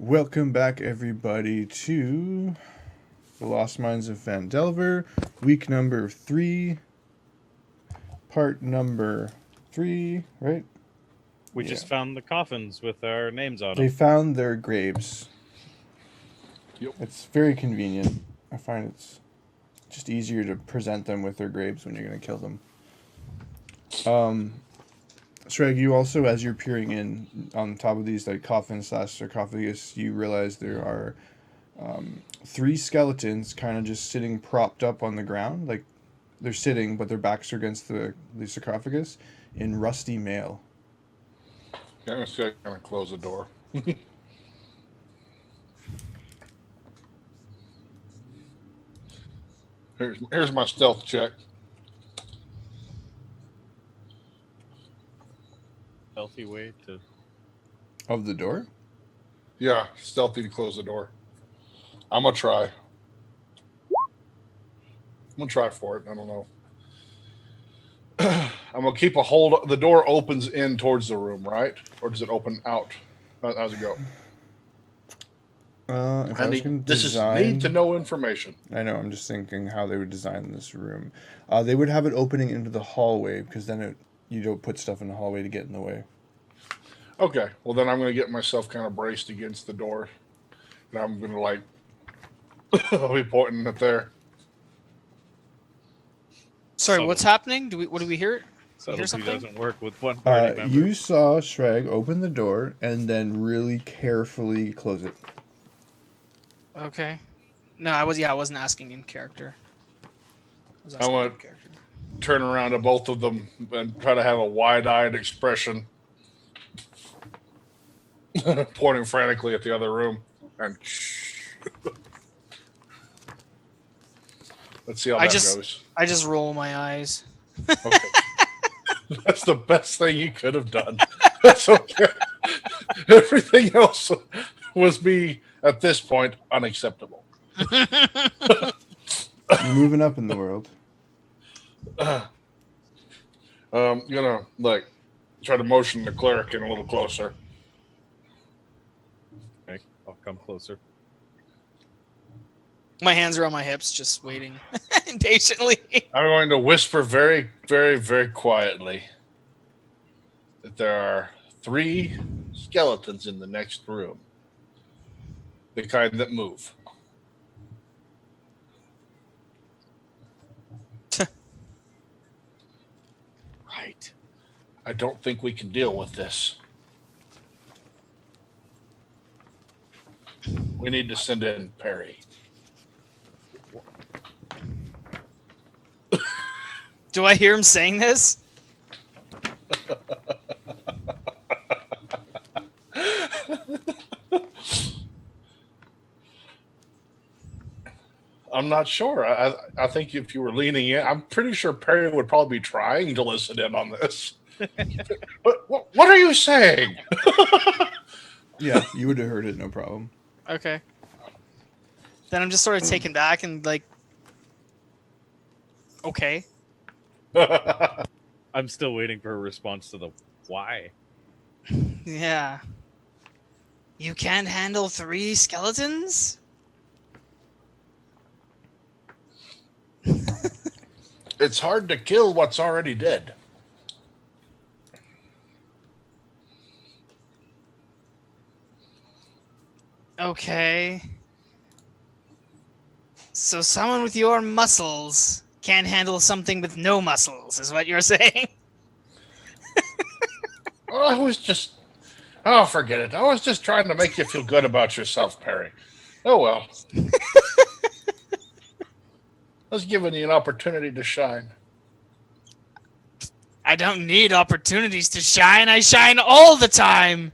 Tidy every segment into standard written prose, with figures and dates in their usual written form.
Welcome back, everybody, to The Lost Mines of Phandelver, week number 3, part number 3, right? We just found the coffins with our names on They them. found their graves. Yep. It's very convenient. I find it's just easier to present them with their graves when you're going to kill them. Sragg, you also, as you're peering in on top of these like coffin/sarcophagus, you realize there are 3 skeletons kind of just sitting propped up on the ground. Like they're sitting, but their backs are against the sarcophagus in rusty mail. Yeah, I'm just gonna close the door. Here's my stealth check. Healthy way to. Of the door? Yeah, stealthy to close the door. I'm gonna try. I'm gonna try for it. I don't know. I'm gonna keep a hold. The door opens in towards the room, right? Or does it open out? How's it go? If I was gonna This is design, need to know information. I know. I'm just thinking how they would design this room. They would have it opening into the hallway because then you don't put stuff in the hallway to get in the way. Okay, well then I'm gonna get myself kind of braced against the door, and I'm gonna I'll be pointing it there. Sorry, what's happening? What do we hear? Subtlety something? doesn't work with one party member. You saw Sragg open the door and then really carefully close it. Okay. No, I wasn't asking in character. I want to turn around to both of them and try to have a wide-eyed expression, pointing frantically at the other room. And let's see how that goes. I just roll my eyes. Okay. That's the best thing you could have done. That's okay. Everything else was me at this point unacceptable. Moving up in the world. Gonna try to motion the cleric in a little closer. Okay, I'll come closer. My hands are on my hips, just waiting impatiently. I'm going to whisper very, very, very quietly that there are 3 skeletons in the next room. The kind that move. Right. I don't think we can deal with this. We need to send in Parry. Do I hear him saying this? I'm not sure. I think if you were leaning in, I'm pretty sure Parry would probably be trying to listen in on this. What are you saying? Yeah, you would have heard it, no problem. Okay. Then I'm just sort of taken back and okay. I'm still waiting for a response to the why. Yeah. You can't handle 3 skeletons? It's hard to kill what's already dead. Okay. So someone with your muscles can't handle something with no muscles, is what you're saying? Forget it. I was just trying to make you feel good about yourself, Parry. Oh, well. I was giving you an opportunity to shine. I don't need opportunities to shine. I shine all the time.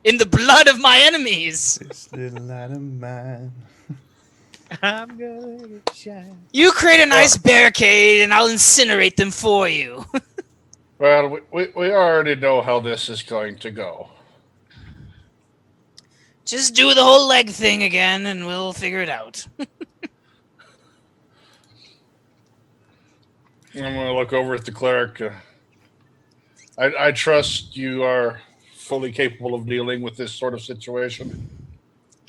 In the blood of my enemies. This little light of mine. I'm gonna shine. You create a nice barricade and I'll incinerate them for you. Well, we already know how this is going to go. Just do the whole leg thing again and we'll figure it out. I'm going to look over at the cleric. I trust you are fully capable of dealing with this sort of situation.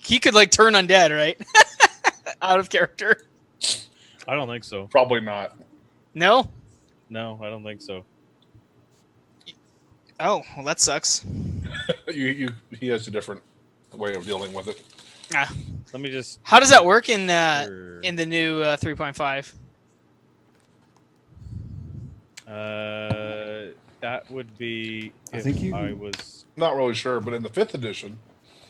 he could like turn undead, right? Out of character. I don't think so. Probably not. No. No, I don't think so. Oh, well, that sucks. He has a different way of dealing with it. Ah. Let me just. How does that work in Sure. the new 3.5? That would be I if think you- I was. Not really sure, but in the 5th edition.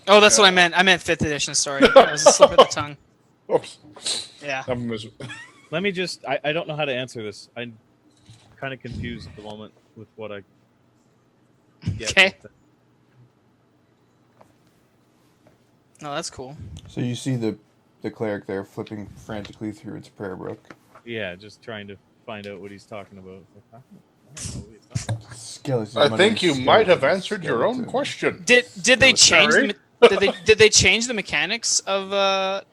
Oh, that's what I meant. I meant 5th edition. Sorry, that was a slip of the tongue. Oops. Yeah. Let me just. I don't know how to answer this. I'm kind of confused at the moment with what I get. Okay. No, that's cool. So you see the cleric there flipping frantically through its prayer book. Yeah, just trying to find out what he's talking about. I don't know what he's talking about. Skeletons. I think you might have skeleton, answered your own skeleton. question. Did they change Parry? did they change the mechanics of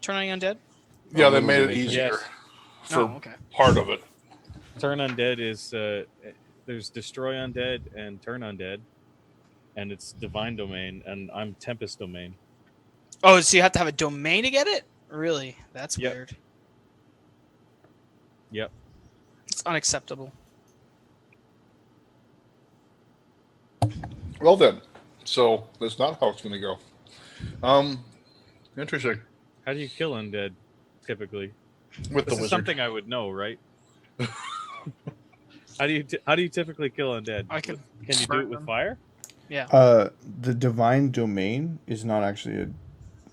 turning undead? Yeah, they made it easier Yes. for Oh, okay. part of it. Turn undead is there's destroy undead and turn undead, and it's divine domain, and I'm tempest domain. Oh, so you have to have a domain to get it? Really? That's Yep. weird. Yep. It's unacceptable. Well then, so that's not how it's going to go. Interesting. How do you kill undead typically? With the This is wizard. something I would know, right? How do you typically kill undead? I can Can you do it with fire? Yeah. The divine domain is not actually a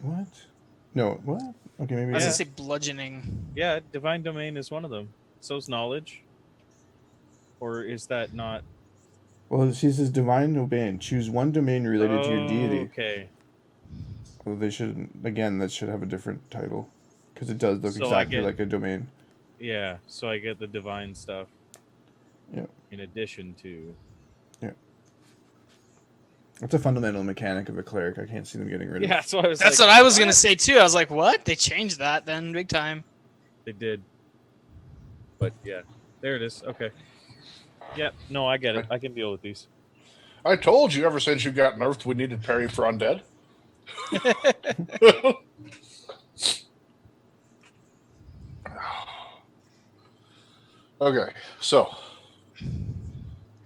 what? No, what? Okay, maybe. I was Yeah. gonna say bludgeoning. Yeah, divine domain is one of them. So's knowledge. Or is that not? Well, she says divine domain. Choose one domain related to your deity. Okay. Well, they should again. That should have a different title, because it does look So I exactly get- like a domain. Yeah, so I get the divine stuff. Yeah. In addition to. It's a fundamental mechanic of a cleric. I can't see them getting rid of. Yeah, so I was That's like, what I was gonna say too. I was like, what? They changed that then big time. They did. But yeah, there it is. Okay. Yep. No, I get it. I can deal with these. I told you ever since you got nerfed we needed Parry for undead. Okay, so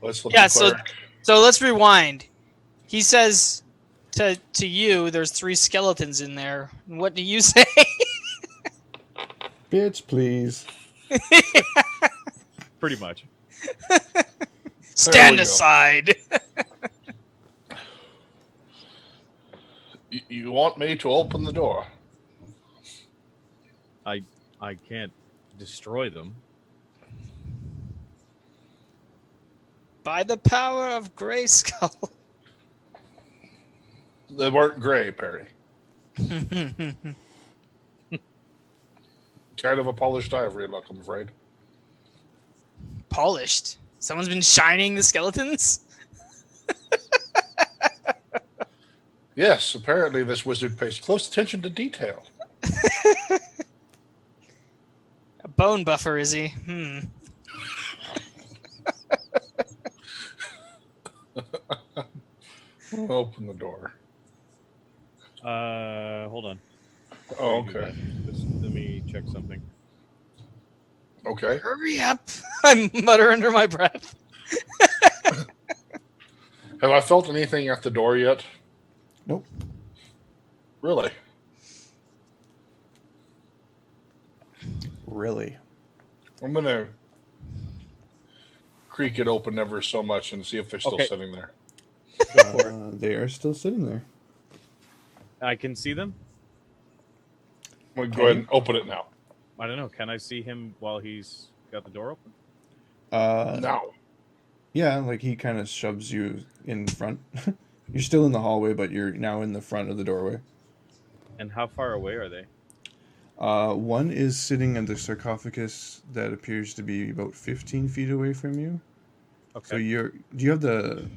let's look Yeah, at so- cleric. So let's rewind. He says to you, there's 3 skeletons in there. What do you say? Bitch, please. Pretty much. Stand go. aside. You want me to open the door? I can't destroy them. By the power of Grayskull. They weren't gray, Parry. Kind of a polished ivory look, I'm afraid. Polished. Someone's been shining the skeletons? Yes, apparently this wizard pays close attention to detail. A bone buffer, is he? Open the door. Hold on. Oh, Before you do okay. that, just let me check something. Okay. Hurry up. I mutter under my breath. Have I felt anything at the door yet? Nope. Really? Really. I'm gonna creak it open ever so much and see if they're still Okay. sitting there. They are still sitting there. I can see them. I'm gonna go ahead and open it now. I don't know. Can I see him while he's got the door open? Now. Yeah, like he kind of shoves you in front. You're still in the hallway, but you're now in the front of the doorway. And how far away are they? One is sitting in the sarcophagus that appears to be about 15 feet away from you. Okay. So do you have the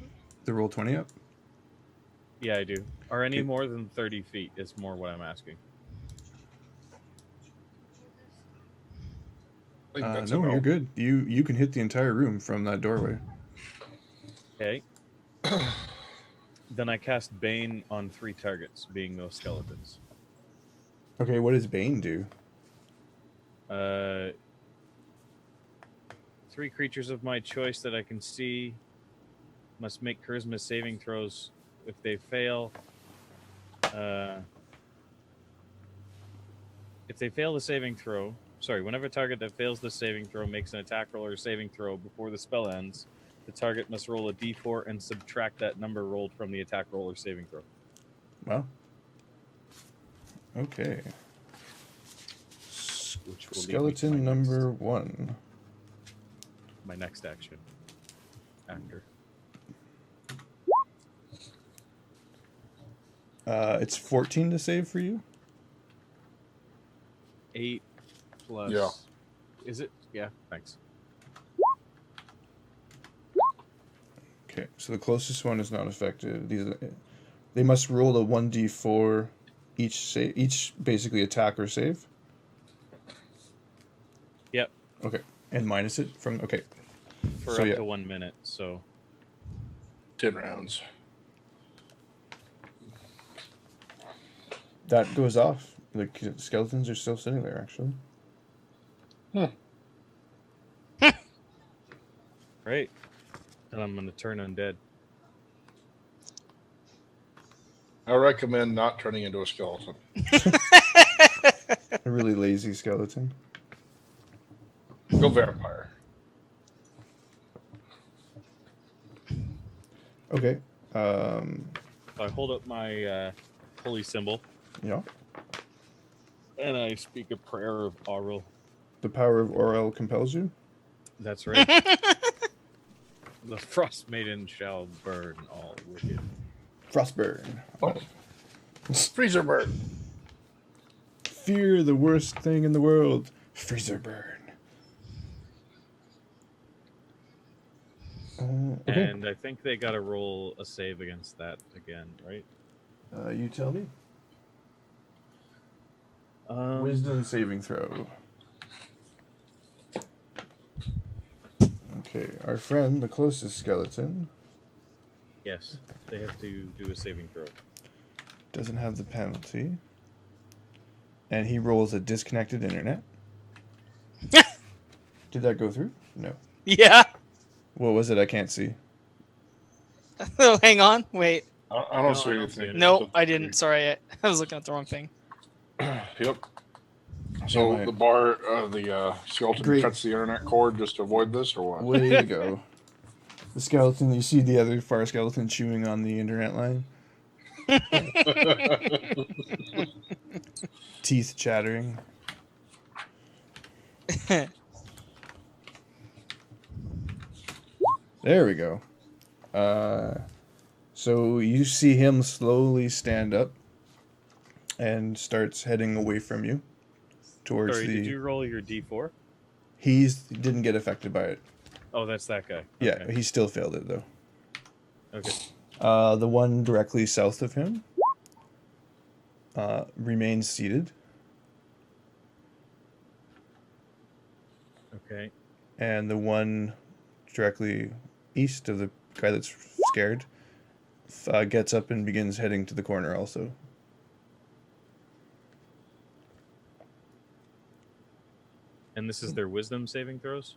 roll 20 up? Yeah, I do. Are any Okay. more than 30 feet is more what I'm asking. I think that's a No, no. you're good. You can hit the entire room from that doorway. Okay. Then I cast Bane on 3 targets, being those skeletons. Okay, what does Bane do? 3 creatures of my choice that I can see must make charisma saving throws. If they fail, the saving throw, whenever a target that fails the saving throw makes an attack roll or saving throw before the spell ends, the target must roll a d4 and subtract that number rolled from the attack roll or saving throw. Well. Okay. Which will lead me to Skeleton my number 1. my next action. After. It's 14 to save for you. 8 plus. Yeah. Is it? Yeah. Thanks. Okay, so the closest one is not affected. They must roll a 1d4 each basically attack or save. Yep. Okay, and minus it from For So, up yeah. to 1 minute. So 10 rounds. that goes off. The skeletons are still sitting there, actually. right. And I'm gonna turn undead. I recommend not turning into a skeleton. A really lazy skeleton. Go vampire. Okay. I hold up my holy symbol Yeah. and I speak a prayer of Auril. The power of Orel compels you. That's right. The frost maiden shall burn all wicked. Frostburn. Oh. Freezer burn. Fear the worst thing in the world. Freezer burn. Okay. And I think they gotta roll a save against that again, right? You tell me. Wisdom. saving throw. Okay, our friend, the closest skeleton, Yes, they have to do a saving throw. doesn't have the penalty. And he rolls a disconnected internet. Did that go through? No. Yeah. What was it? I can't see. Oh, hang on. Wait. I don't see anything. No, I didn't. Sorry, I was looking at the wrong thing. Yep. So Yeah, my- the bar, the skeleton Great. cuts the internet cord just to avoid this, or what? Way to go. The skeleton, you see the other far skeleton chewing on the internet line? Teeth chattering. There we go. So you see him slowly stand up and starts heading away from you towards Sorry, the. did you roll your d4? He didn't get affected by it. Oh, that's that guy. Yeah, Okay. he still failed it though. Okay. The one directly south of him remains seated, Okay. and the one directly east of the guy that's scared gets up and begins heading to the corner also. And this is their wisdom saving throws?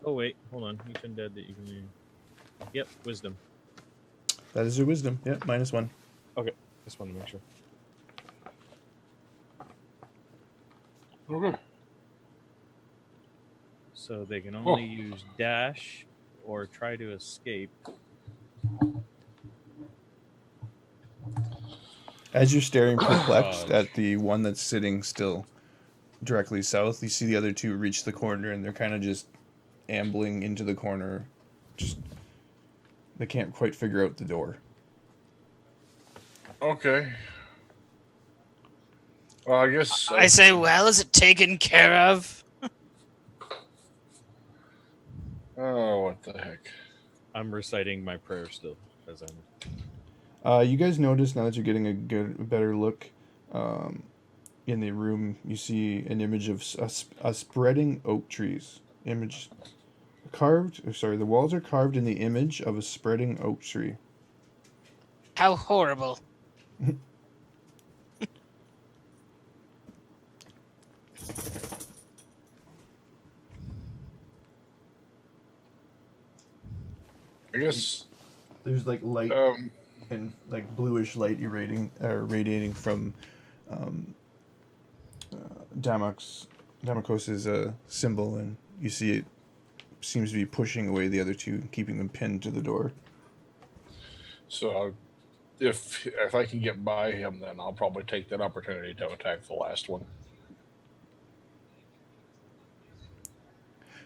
Oh, wait. Hold on. Each undead that you can use. Yep, wisdom. That is your wisdom. Yeah, -1. Okay. Just wanted to make sure. Okay. So they can only use dash or try to escape. As you're staring perplexed Dodge. at the one that's sitting still directly south, you see the other two reach the corner and they're kind of just ambling into the corner. Just they can't quite figure out the door. Okay. Well, I guess I say, well, is it taken care of? Oh, what the heck? I'm reciting my prayer still as I'm. You guys notice now that you're getting a better look in the room, you see an image of a spreading oak trees. Image carved. Sorry, the walls are carved in the image of a spreading oak tree. How horrible. I guess. There's like light Um, and like bluish light radiating from Damakos's symbol, and you see it seems to be pushing away the other two, keeping them pinned to the door. so if I can get by him, then I'll probably take that opportunity to attack the last one.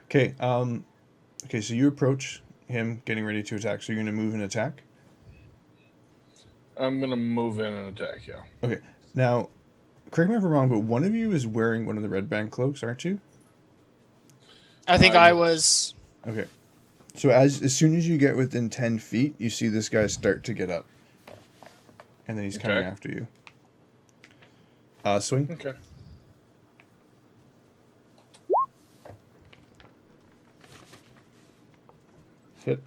Okay. Okay. So you approach him, getting ready to attack. So you're going to move and attack. I'm gonna move in and attack. Yeah. Okay. Now, correct me if I'm wrong, but one of you is wearing one of the red band cloaks, aren't you? I think I was. Okay. So as soon as you get within 10 feet, you see this guy start to get up. And then he's coming Okay. after you. Swing. Okay. Hit.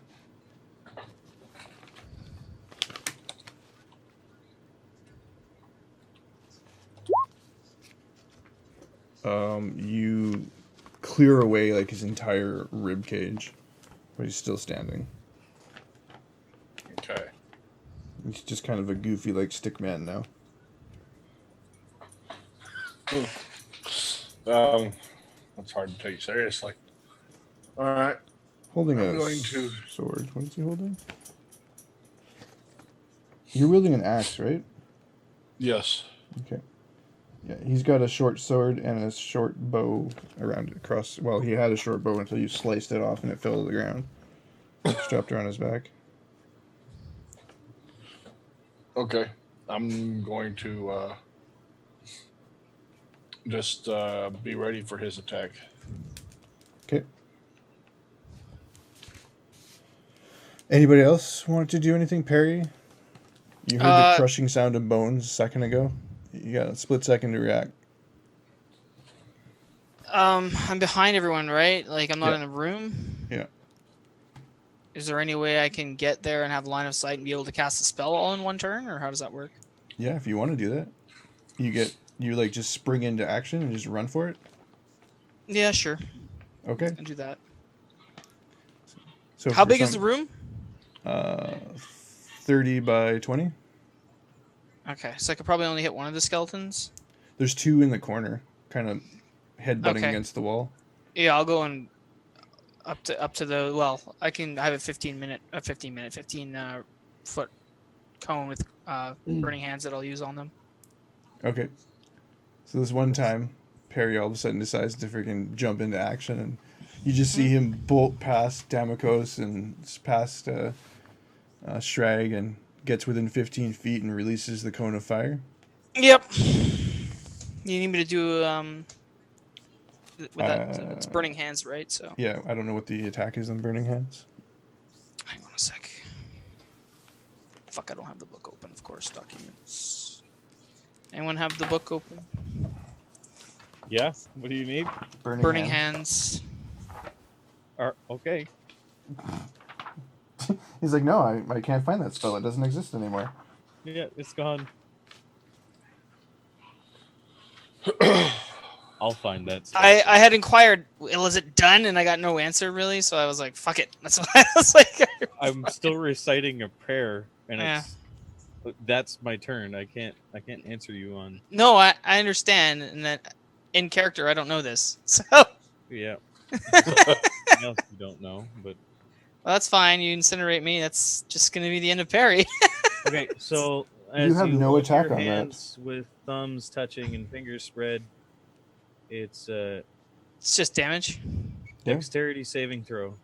You clear away like his entire rib cage, but he's still standing. Okay. He's just kind of a goofy like stick man now. That's hard to take seriously. All right. Holding I'm a going to- sword. What is he holding? You're wielding an axe, right? Yes. Okay. Yeah, he's got a short sword and a short bow around it across. Well, he had a short bow until you sliced it off and it fell to the ground. Strapped around his back. Okay. I'm going to just be ready for his attack. Okay. Anybody else want to do anything, Parry? You heard the crushing sound of bones a second ago. You got a split second to react. I'm behind everyone, right? Like I'm not Yeah. in the room. Yeah. Is there any way I can get there and have line of sight and be able to cast a spell all in one turn, or how does that work? Yeah, if you want to do that. You like just spring into action and just run for it? Yeah, sure. Okay. I can do that. So How for big is the some- room? 30 by 20. Okay, so I could probably only hit one of the skeletons. There's two in the corner, kind of headbutting Okay. against the wall. Yeah, I'll go and up to the I have a 15 foot cone with burning hands that I'll use on them. Okay. So this one time, Parry all of a sudden decides to freaking jump into action, and you just see him bolt past Damakos and past Sragg and gets within 15 feet and releases the cone of fire. Yep. You need me to do with that? It's burning hands, right? So Yeah, I don't know what the attack is on Burning Hands. hang on a sec. Fuck, I don't have the book open. Of course, documents. Anyone have the book open? Yeah. What do you need? Burning hands. Okay. He's like, no, I can't find that spell. It doesn't exist anymore. Yeah, it's gone. I'll find that. Stuff. I had inquired, was it done? And I got no answer really, so I was like, fuck it. That's what I was like. I'm still reciting a prayer, and Yeah. that's my turn. I can't answer you on. No, I understand, and that in character I don't know this. So Yeah. Something else you don't know, but well, that's fine. You incinerate me. That's just gonna be the end of Parry. okay. So as have no hold attack your on that. hands with thumbs touching and fingers spread, it's It's just damage. Yeah. dexterity saving throw.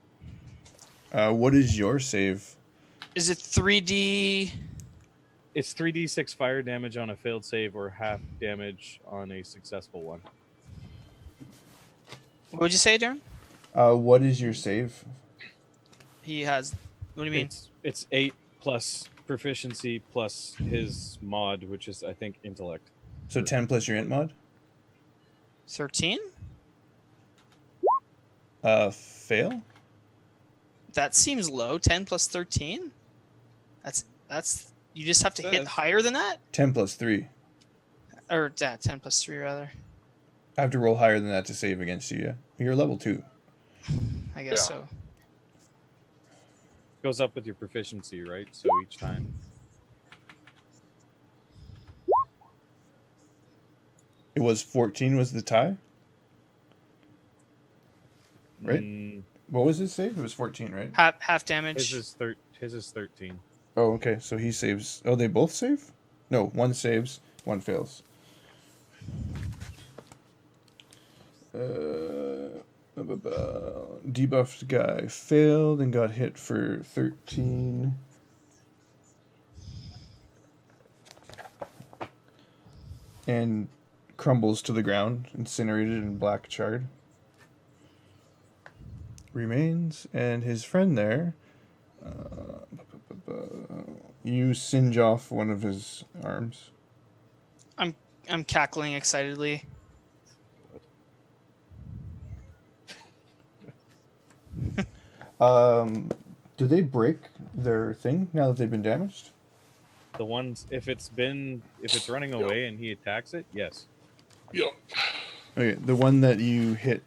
What is your save? Is it 3D? It's 3d6 fire damage on a failed save or half damage on a successful one. What would you say, Darren? What is your save? He has. What do you mean? It's 8 plus proficiency plus his mod, which is I think intellect. So 10 plus your int mod? 13? Fail? That seems low. 10 plus 13? That's. You just have to hit Says. higher than that? 10 plus 3. Or 10 plus 3 rather. I have to roll higher than that to save against you, yeah. You're level 2. I guess Yeah. so. goes up with your proficiency, right? So each time. It was 14 was the tie? Right? Mm, What was his save? It was 14, right? Half damage. his is 13. Oh, okay. So he saves. Oh, they both save? No, one saves, one fails. Debuffed guy failed and got hit for 13. And crumbles to the ground, incinerated and black charred. Remains, and his friend there. You singe off one of his arms. I'm cackling excitedly. Do they break their thing now that they've been damaged? The ones if it's running away and he attacks it, yes. Yep. Okay, the one that you hit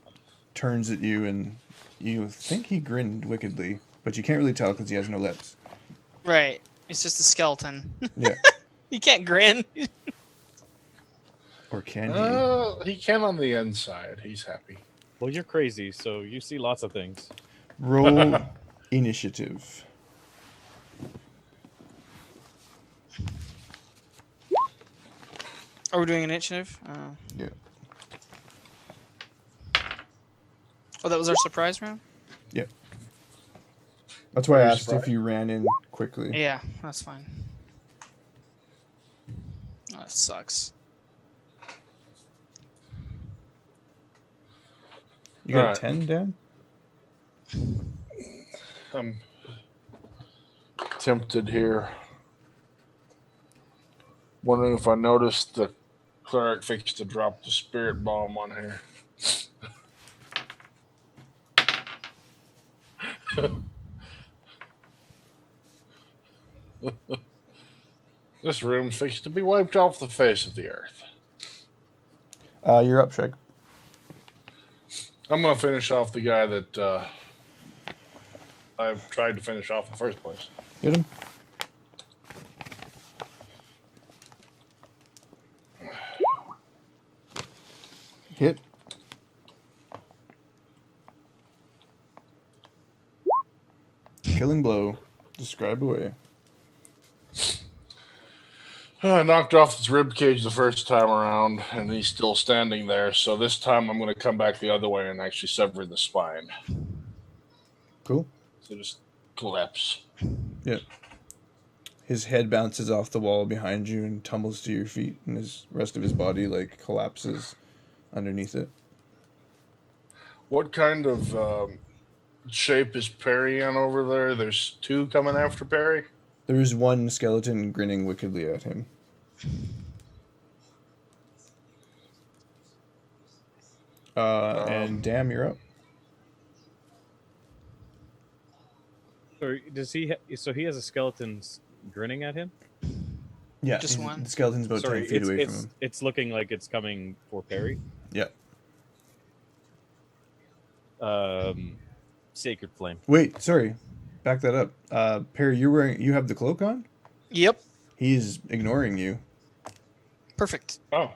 turns at you and you think he grinned wickedly, but you can't really tell because he has no lips. Right. It's just a skeleton. Yeah. He can't grin. Or can he? He can on the inside. He's happy. Well, you're crazy, so you see lots of things. Roll initiative. Are we doing initiative? Yeah. Oh, that was our surprise round? Yeah. That's why I Very asked surprised. if you ran in quickly. Yeah, that's fine. Oh, that sucks. You got Alright. a 10, Dan? I'm tempted here. Wondering if I noticed the cleric fixed to drop the spirit bomb on here. This room's fixed to be wiped off the face of the earth. You're up, Shrek. I'm going to finish off the guy that I've tried to finish off in the first place. Get him. Hit. Killing blow. Describe away. I knocked off his rib cage the first time around, and he's still standing there. So this time I'm going to come back the other way and actually sever the spine. Cool. So just collapse. Yeah. His head bounces off the wall behind you and tumbles to your feet, and his rest of his body like collapses underneath it. What kind of shape is Parry on over there? There's two coming after Parry. There's one skeleton grinning wickedly at him. And damn, you're up. Or does he? So he has a skeleton grinning at him. Yeah, Just one? The skeleton's about 10 feet away from him. It's looking like it's coming for Parry. Yeah. Sacred flame. Wait, sorry. Back that up. Parry, you have the cloak on? Yep. He's ignoring you. Perfect. Oh,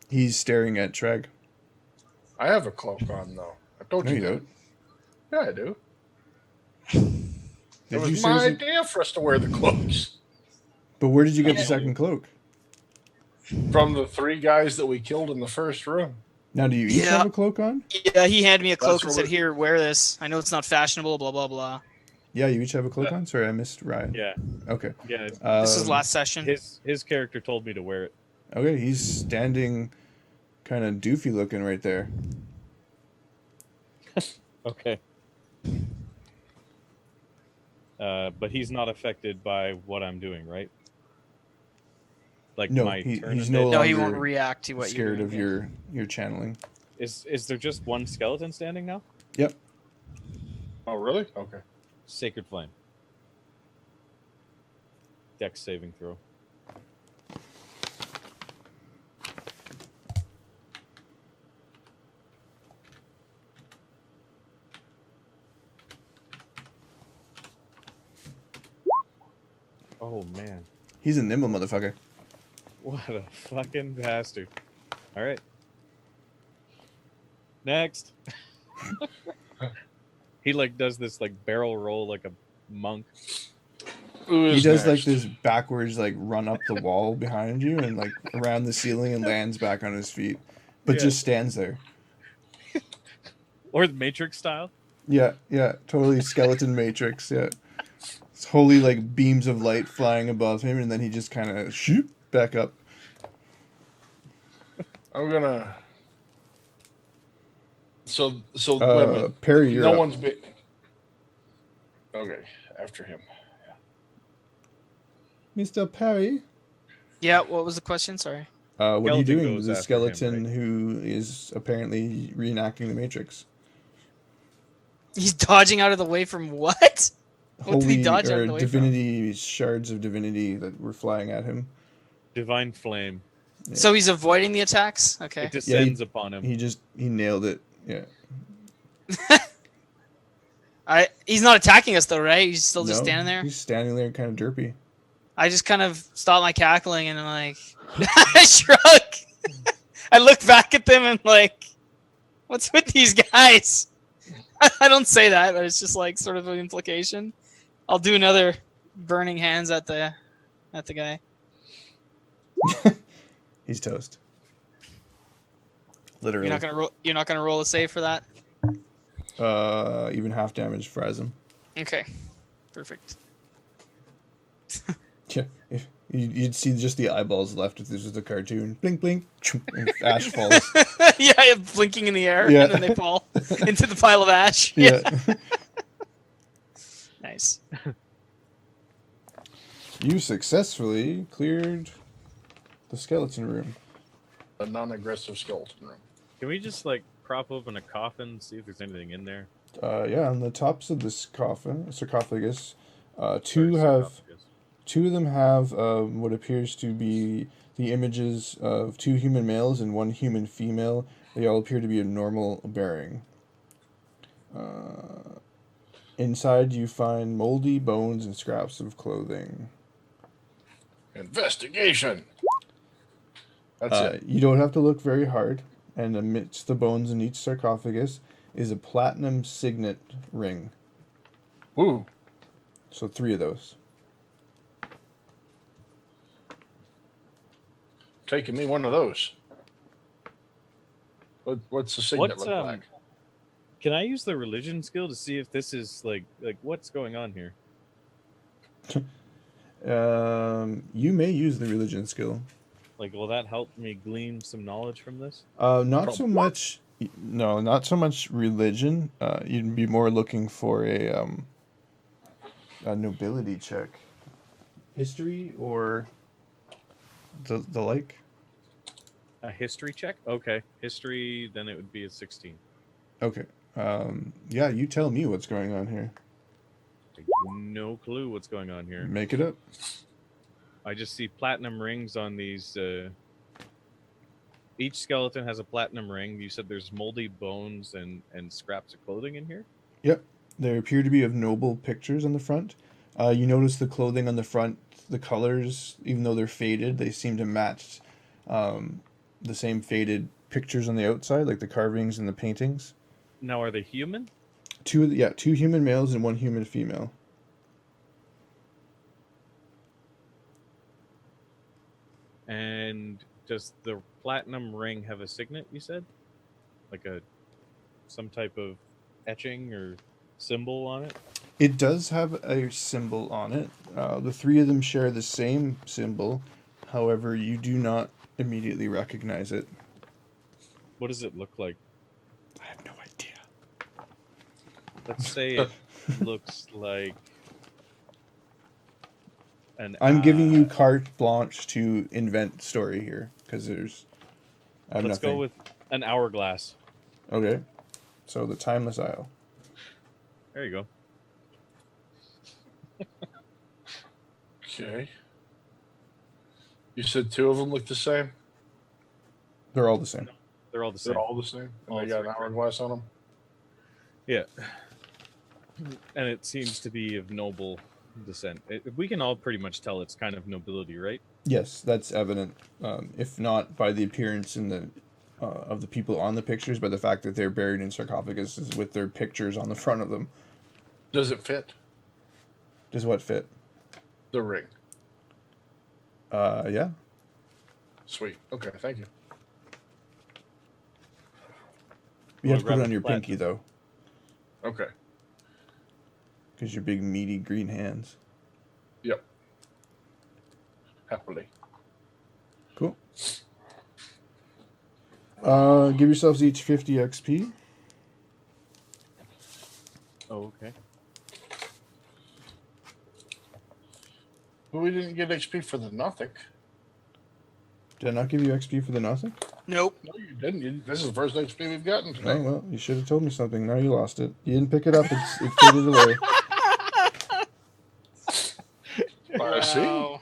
He's staring at Sragg. I have a cloak on though. I told No, you you that. don't. Yeah, I do. It Did you was my seriously? idea for us to wear the cloaks. But where did you get the second cloak? From the three guys that we killed in the first room. Now, do you each Yeah. have a cloak on? Yeah, he handed me a cloak That's and what said, we- "Here, wear this. I know it's not fashionable, blah blah blah." Yeah, you each have a cloak on? Sorry, I missed Ryan. Yeah, Okay. yeah. This is Um, last session. His character told me to wear it. Okay, he's standing kind of doofy looking right there. Okay. But he's not affected by what I'm doing, right? Like No, my turn. he's a no bit? No, he longer won't react to what scared you're of doing. your channeling. Is there just one skeleton standing now? Yep. Oh, really? Okay. Sacred flame. Dex saving throw. Oh man, He's a nimble motherfucker. what a fucking bastard! All right, next. He like does this like barrel roll like a monk. Who He is does like next? this backwards like run up the wall behind you and like around the ceiling and lands back on his feet, but Yeah. just stands there. Or the Matrix style. Yeah, yeah, totally skeleton matrix. Yeah, it's holy like beams of light flying above him, and then he just kind of shoot back up. I'm gonna. So wait a minute. Parry, you're No up. one's been. Okay, after him. Mr. Parry. Yeah, what was the question? Sorry. What are you Skeleton doing goes with the after him, skeleton right? who is apparently reenacting the Matrix? He's dodging out of the way from what? What did he Holy dodge out or of the way from? divinity shards of divinity that were flying at him. Divine flame. Yeah. So he's avoiding the attacks? Okay. It descends upon him. He nailed it. Yeah. He's not attacking us though, right? He's still just No, standing there. He's standing there, kind of derpy. I just kind of stop my cackling and I'm like, I shrug. I look back at them and like, what's with these guys? I don't say that, but it's just like sort of an implication. I'll do another burning hands at the guy. He's toast. Literally. You're not gonna roll a save for that. Even half damage fries him. Okay, perfect. Yeah. You'd see just the eyeballs left if this was a cartoon. Blink, blink. And ash falls. Yeah, blinking in the air, Yeah. and then they fall into the pile of ash. Yeah. Nice. You successfully cleared the skeleton room. A non-aggressive skeleton room. Can we just like prop open a coffin, see if there's anything in there? Yeah, on the tops of this sarcophagus, Sorry, two sarcophagus. of them have what appears to be the images of 2 human males and 1 human female. They all appear to be of normal bearing. Inside, you find moldy bones and scraps of clothing. Investigation. That's it. You don't have to look very hard, and amidst the bones in each sarcophagus is a platinum signet ring. Woo. So 3 of those. Taking me one of those. What's the signet What's, look like? Can I use the religion skill to see if this is like what's going on here? You may use the religion skill. Like, will that help me glean some knowledge from this? Not so much. No, not so much religion. You'd be more looking for a nobility check, history, or the like. A history check? Okay, history. Then it would be a 16. Okay. Yeah, you tell me what's going on here. No clue what's going on here. Make it up. I just see platinum rings on these. Each skeleton has a platinum ring. You said there's moldy bones and scraps of clothing in here? Yep. There appear to be of noble pictures on the front. You notice the clothing on the front, the colors, even though they're faded, they seem to match the same faded pictures on the outside, like the carvings and the paintings. Now, are they human? 2 human males and 1 human female. And does the platinum ring have a signet, you said? Like some type of etching or symbol on it? It does have a symbol on it. The 3 of them share the same symbol. However, you do not immediately recognize it. What does it look like? I have no idea. Let's say it looks like an. I'm giving you carte blanche to invent story here, because I have Let's nothing. go with an hourglass. Okay. So the Timeless Isle. There you go. Okay. You said 2 of them look the same? They're all the same. They're all the same. They're all the same? And All they got an three. hourglass on them? Yeah. And it seems to be of noble descent. We can all pretty much tell it's kind of nobility, right? Yes, that's evident. If not by the appearance in the of the people on the pictures, by the fact that they're buried in sarcophaguses with their pictures on the front of them. Does it fit Does what fit? the ring? Yeah. Sweet. Okay, thank you. You Well, have to put it rather on your flat. pinky though, Okay. because your big meaty green hands. Yep. Happily. Cool. Give yourselves each 50 XP. Oh, okay. But we didn't get XP for the Nothic. Did I not give you XP for the nothing? Nope. No, you didn't. This is the first XP we've gotten Oh today. well, you should have told me something. Now you lost it. You didn't pick it up. It faded away. I see. Wow.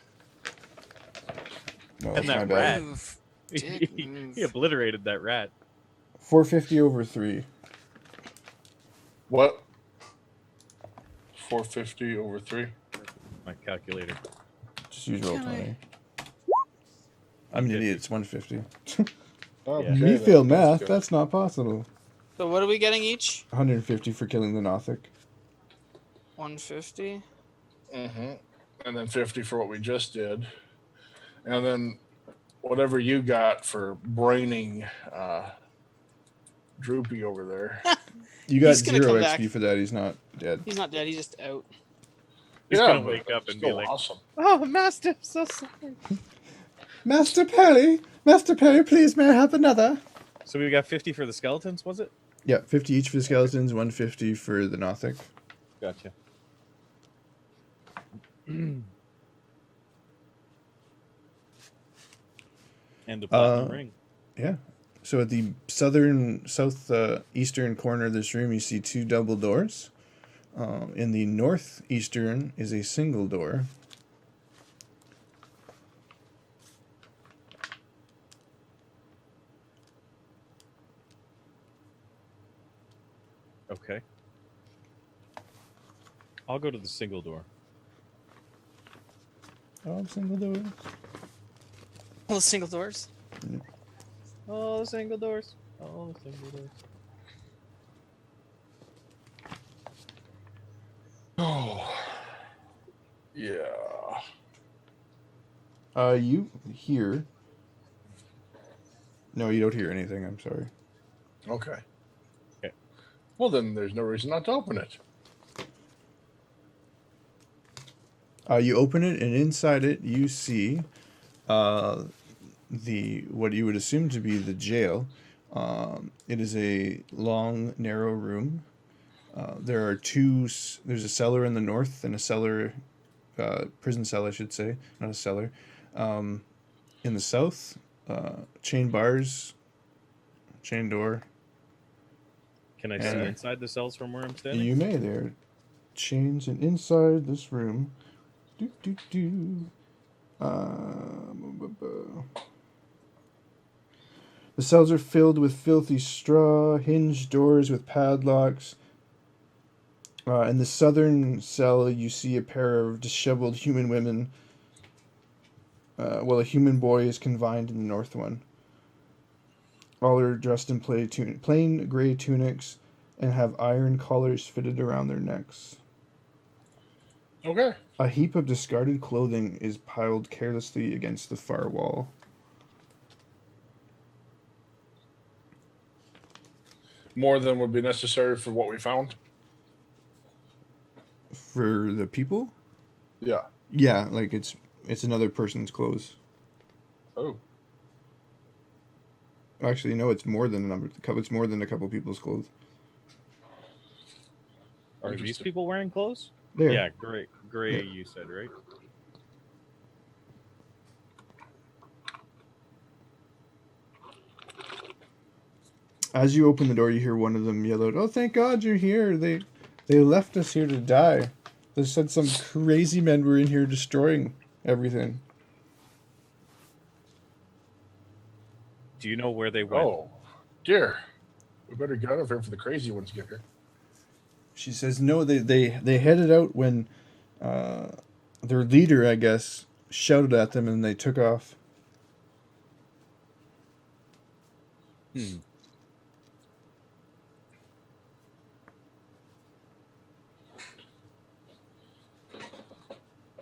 Well, And that's my that bad. rat. Move. Dick move. He obliterated that rat. 450 over 3. What? 450 over 3. My calculator. Just use roll Can I- 20. I'm an idiot. It's 150. Okay, Me fail that's math. good. That's not possible. So what are we getting each? 150 for killing the Nothic. 150. Mm-hmm. And then 50 for what we just did. And then whatever you got for braining Droopy over there. You got He's gonna 0 come XP back. for that. He's not dead. He's not dead. He's just out. He's Yeah, gonna but wake up and be still like, awesome. "Oh, master, so sorry." Master Parry, please may I have another? So we got 50 for the skeletons, was it? Yeah, 50 each for the skeletons, 150 for the Nothic. Gotcha. And a platinum ring. Yeah. So at the southeastern corner of this room, you see 2 double doors. In the northeastern is a single door. Okay. I'll go to the single door. Oh, single doors. All the single doors. Oh, the single doors. Oh, the single doors. Oh. Yeah. You hear. No, you don't hear anything. I'm sorry. Okay. Okay. Well, then there's no reason not to open it. You open it, and inside it, you see the what you would assume to be the jail. It is a long, narrow room. There are there's a cellar in the north and a cellar, prison cell, I should say, not a cellar. In the south, chain bars, chain door. Can I see Yeah. inside the cells from where I'm standing? You may. There are chains, and inside this room, the cells are filled with filthy straw, hinged doors with padlocks. In the southern cell, you see a pair of disheveled human women, while a human boy is confined in the north one. All are dressed in plain gray tunics and have iron collars fitted around their necks. Okay. A heap of discarded clothing is piled carelessly against the far wall. More than would be necessary for what we found. For the people? Yeah. Yeah, like it's another person's clothes. Oh. Actually, no, it's more than a number. It's more than a couple people's clothes. Are these Interesting. people wearing clothes? There. Yeah, gray. You said, right? As you open the door, you hear one of them yell out, "Oh, thank God you're here! They left us here to die. They said some crazy men were in here destroying everything." Do you know where they went? Oh. Dear. We better get out of here for the crazy ones get here. She says, "No, they headed out when their leader, I guess, shouted at them and they took off. Hmm.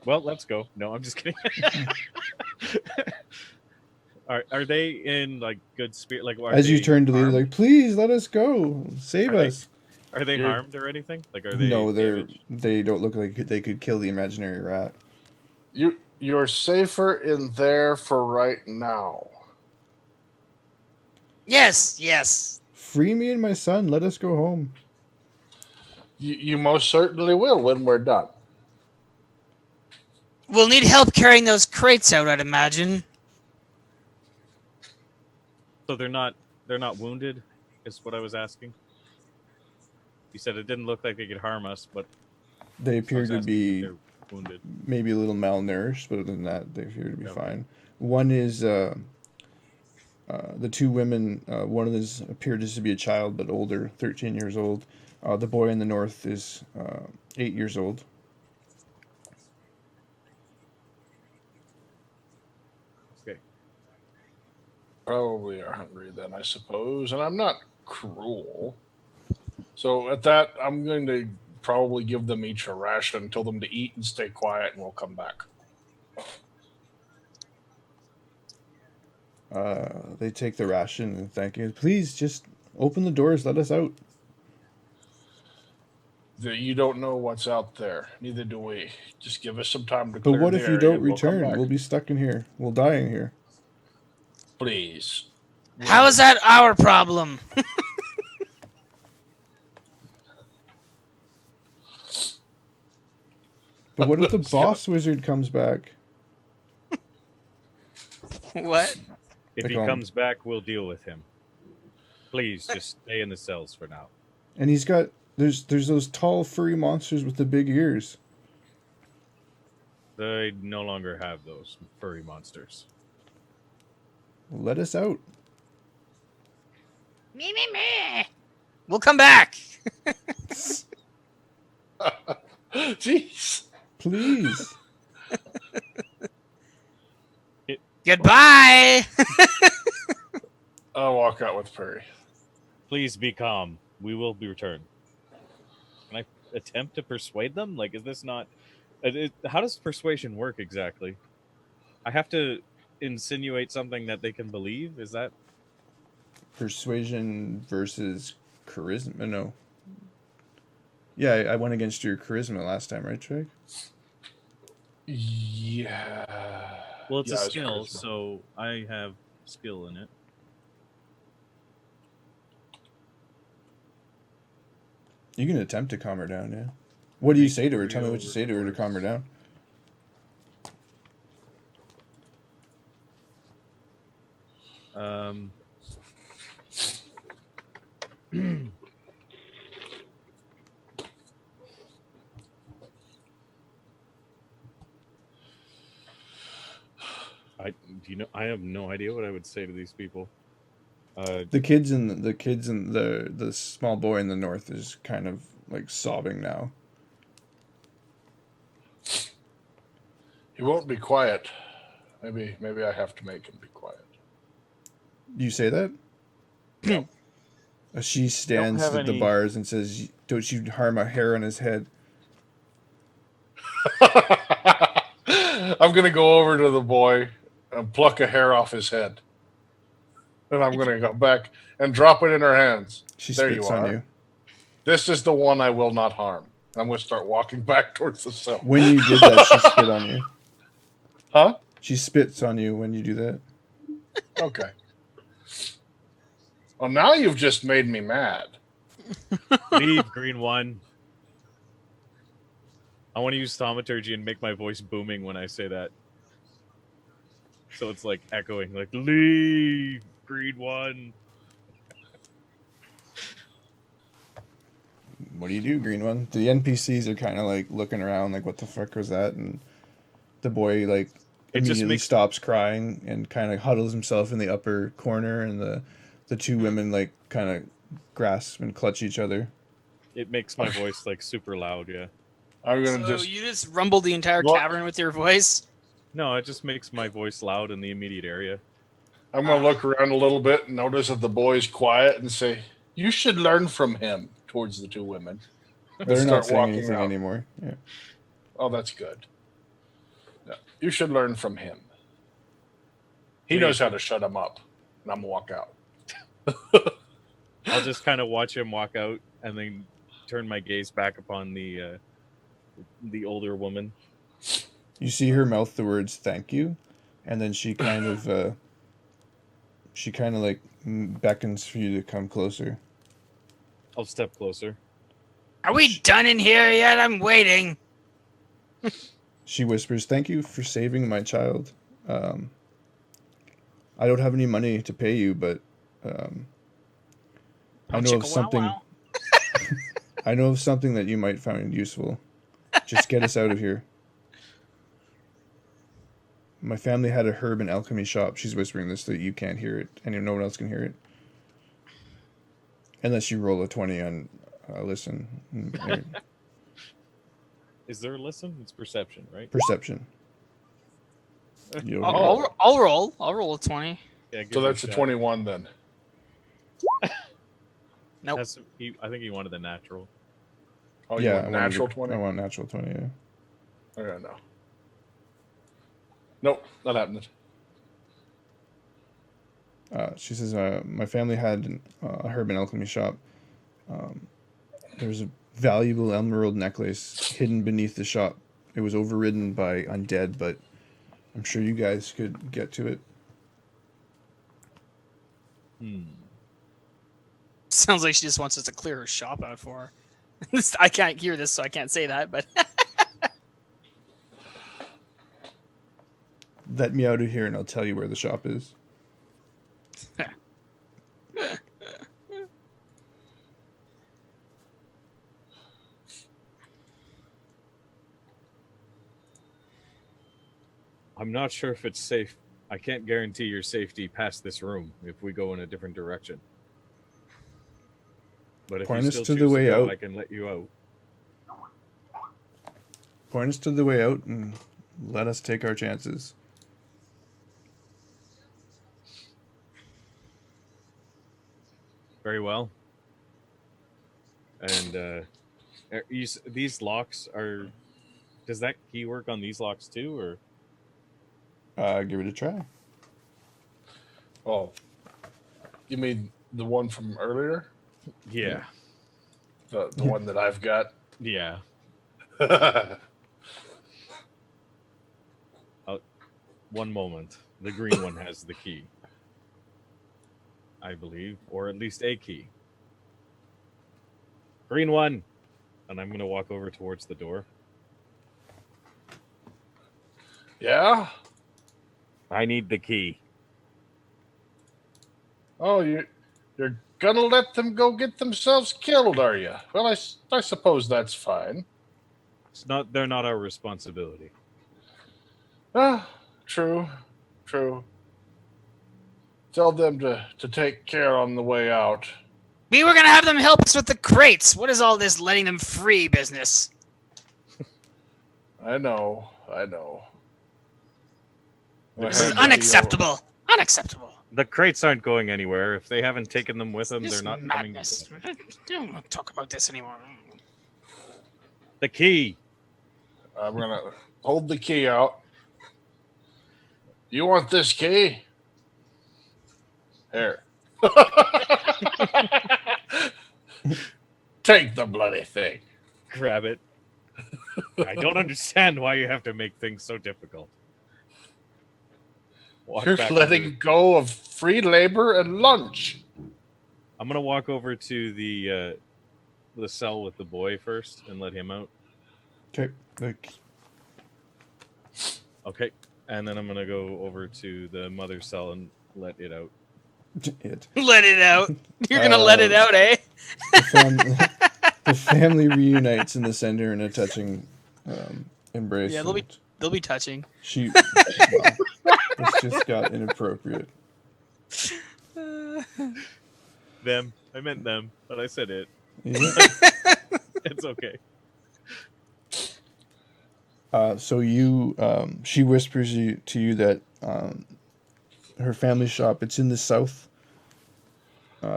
Well, let's go. No, I'm just kidding. Are they in like good spirit? Like, are As you they turn to leave, harmed? like, please let us go, save Are they us. are they You're- harmed or anything? Like, are they No, damaged? they don't look like they could kill the imaginary rat. You're safer in there for right now. Yes, yes. Free me and my son. Let us go home. You most certainly will when we're done. We'll need help carrying those crates out, I'd imagine. So they're not wounded. Is what I was asking. You said it didn't look like they could harm us, but They I appear was to asking if be they're wounded. maybe a little malnourished, but other than that, they appear to be Okay. fine. One is the two women. One of them appeared to be a child, but older, 13 years old. The boy in the north is 8 years old. Okay. Probably are hungry then, I suppose. And I'm not cruel. So at that, I'm going to probably give them each a ration and tell them to eat and stay quiet, and we'll come back. They take the ration and thank you. Please just open the doors. Let us out. You don't know what's out there. Neither do we. Just give us some time to But clear what the if you area. don't And we'll come return? back. We'll be stuck in here. We'll die in here. Please. How is that our problem? But what if the Let's go. boss wizard comes back? What? If Like, he comes back, we'll deal with him. Please, just stay in the cells for now. And he's got there's those tall furry monsters with the big ears. They no longer have those furry monsters. Let us out. Me, me, me. We'll come back. Jeez. Please. Goodbye. I'll walk out with Parry. Please be calm. We will be returned. Can I attempt to persuade them? Like, is this not... how does persuasion work exactly? I have to insinuate something that they can believe? Is that... Persuasion versus charisma. No. Yeah, I went against your charisma last time, right, Sragg? Yeah. Well, it's Yeah, a it's skill, charisma. so I have skill in it. You can attempt to calm her down, yeah. What do you say to her? Tell me what you say to her to calm her down. I have no idea what I would say to these people. The kids and the small boy in the north is kind of like sobbing now. He won't be quiet. Maybe I have to make him be quiet. You say that? Yep. She stands have at the any- bars and says, "Don't you harm a hair on his head." I'm gonna go over to the boy and pluck a hair off his head. And I'm gonna go back and drop it in her hands. She There spits you on are. you. This is the one I will not harm. I'm gonna start walking back towards the cell. When you did that, she spit on you. Huh? She spits on you when you do that. Okay. Well, now you've just made me mad. Leave, green one. I want to use thaumaturgy and make my voice booming when I say that. So it's like echoing, like, leave, green one. What do you do, green one? The NPCs are kind of like looking around, like, what the fuck was that? And the boy like It just immediately makes- stops crying and kind of huddles himself in the upper corner, and the two women like kind of grasp and clutch each other. It makes my voice like super loud, yeah. I'm gonna So just you just rumbled the entire What? cavern with your voice? No, it just makes my voice loud in the immediate area. I'm gonna look around a little bit and notice that the boy's quiet and say, "You should learn from him." Towards the two women. They're not start saying walking anything out. anymore. Yeah. Oh, that's good. Yeah. You should learn from him. He Wait. knows how to shut him up. And I'm gonna walk out. I'll just kind of watch him walk out and then turn my gaze back upon the older woman. You see her mouth the words "thank you," and then she kind of like beckons for you to come closer. I'll step closer. Are we done in here yet? I'm waiting. She whispers, "Thank you for saving my child. I don't have any money to pay you, but I know of something. I know of something that you might find useful. Just get us out of here." My family had a herb and alchemy shop. She's whispering this so that you can't hear it, and no one else can hear it. Unless you roll a 20 on listen. Is there a listen? It's perception, right? Perception. I'll roll. I'll roll a 20. Yeah, give So it that's a shot. 21 then. Nope. I think he wanted the natural. Oh, you Yeah, want natural 20? I want natural 20, yeah. I don't know. Nope, not happening. She says, my family had a herb and alchemy shop. There's a valuable emerald necklace hidden beneath the shop. It was overridden by undead, but I'm sure you guys could get to it. Sounds like she just wants us to clear her shop out for her. I can't hear this, so I can't say that, but Let me out of here and I'll tell you where the shop is. I'm not sure if it's safe. I can't guarantee your safety past this room if we go in a different direction. But if Point you us still to the choose way to go, out. I can let you out. Point us to the way out and let us take our chances. Very well. And these locks are... Does that key work on these locks too, or...? Give it a try. Oh. You mean the one from earlier? Yeah. The one that I've got? Yeah. One moment. The green one has the key. I believe. Or at least a key. Green one! And I'm going to walk over towards the door. Yeah? I need the key. Oh, you're gonna let them go get themselves killed, are you? Well, I suppose that's fine. They're not our responsibility. Ah, true. Tell them to take care on the way out. we were gonna have them help us with the crates. What is all this letting them free business? I know. This is unacceptable. Unacceptable. The crates aren't going anywhere. If they haven't taken them with them, This they're not madness. coming. I don't want to talk about this anymore. The key. I'm gonna hold the key out. You want this key? Here. Take the bloody thing. Grab it. I don't understand why you have to make things so difficult. Walk You're back letting over- go of free labor and lunch. I'm gonna walk over to the cell with the boy first and let him out. Okay. Okay, and then I'm gonna go over to the mother cell and let it out. Let it out. You're gonna let it out, eh? The family reunites in the center in a touching embrace. Yeah, they'll be touching. She. Wow, this just got inappropriate. Them. I meant them, but I said it. Yeah. It's okay. So you, she whispers to you that her family shop. It's in the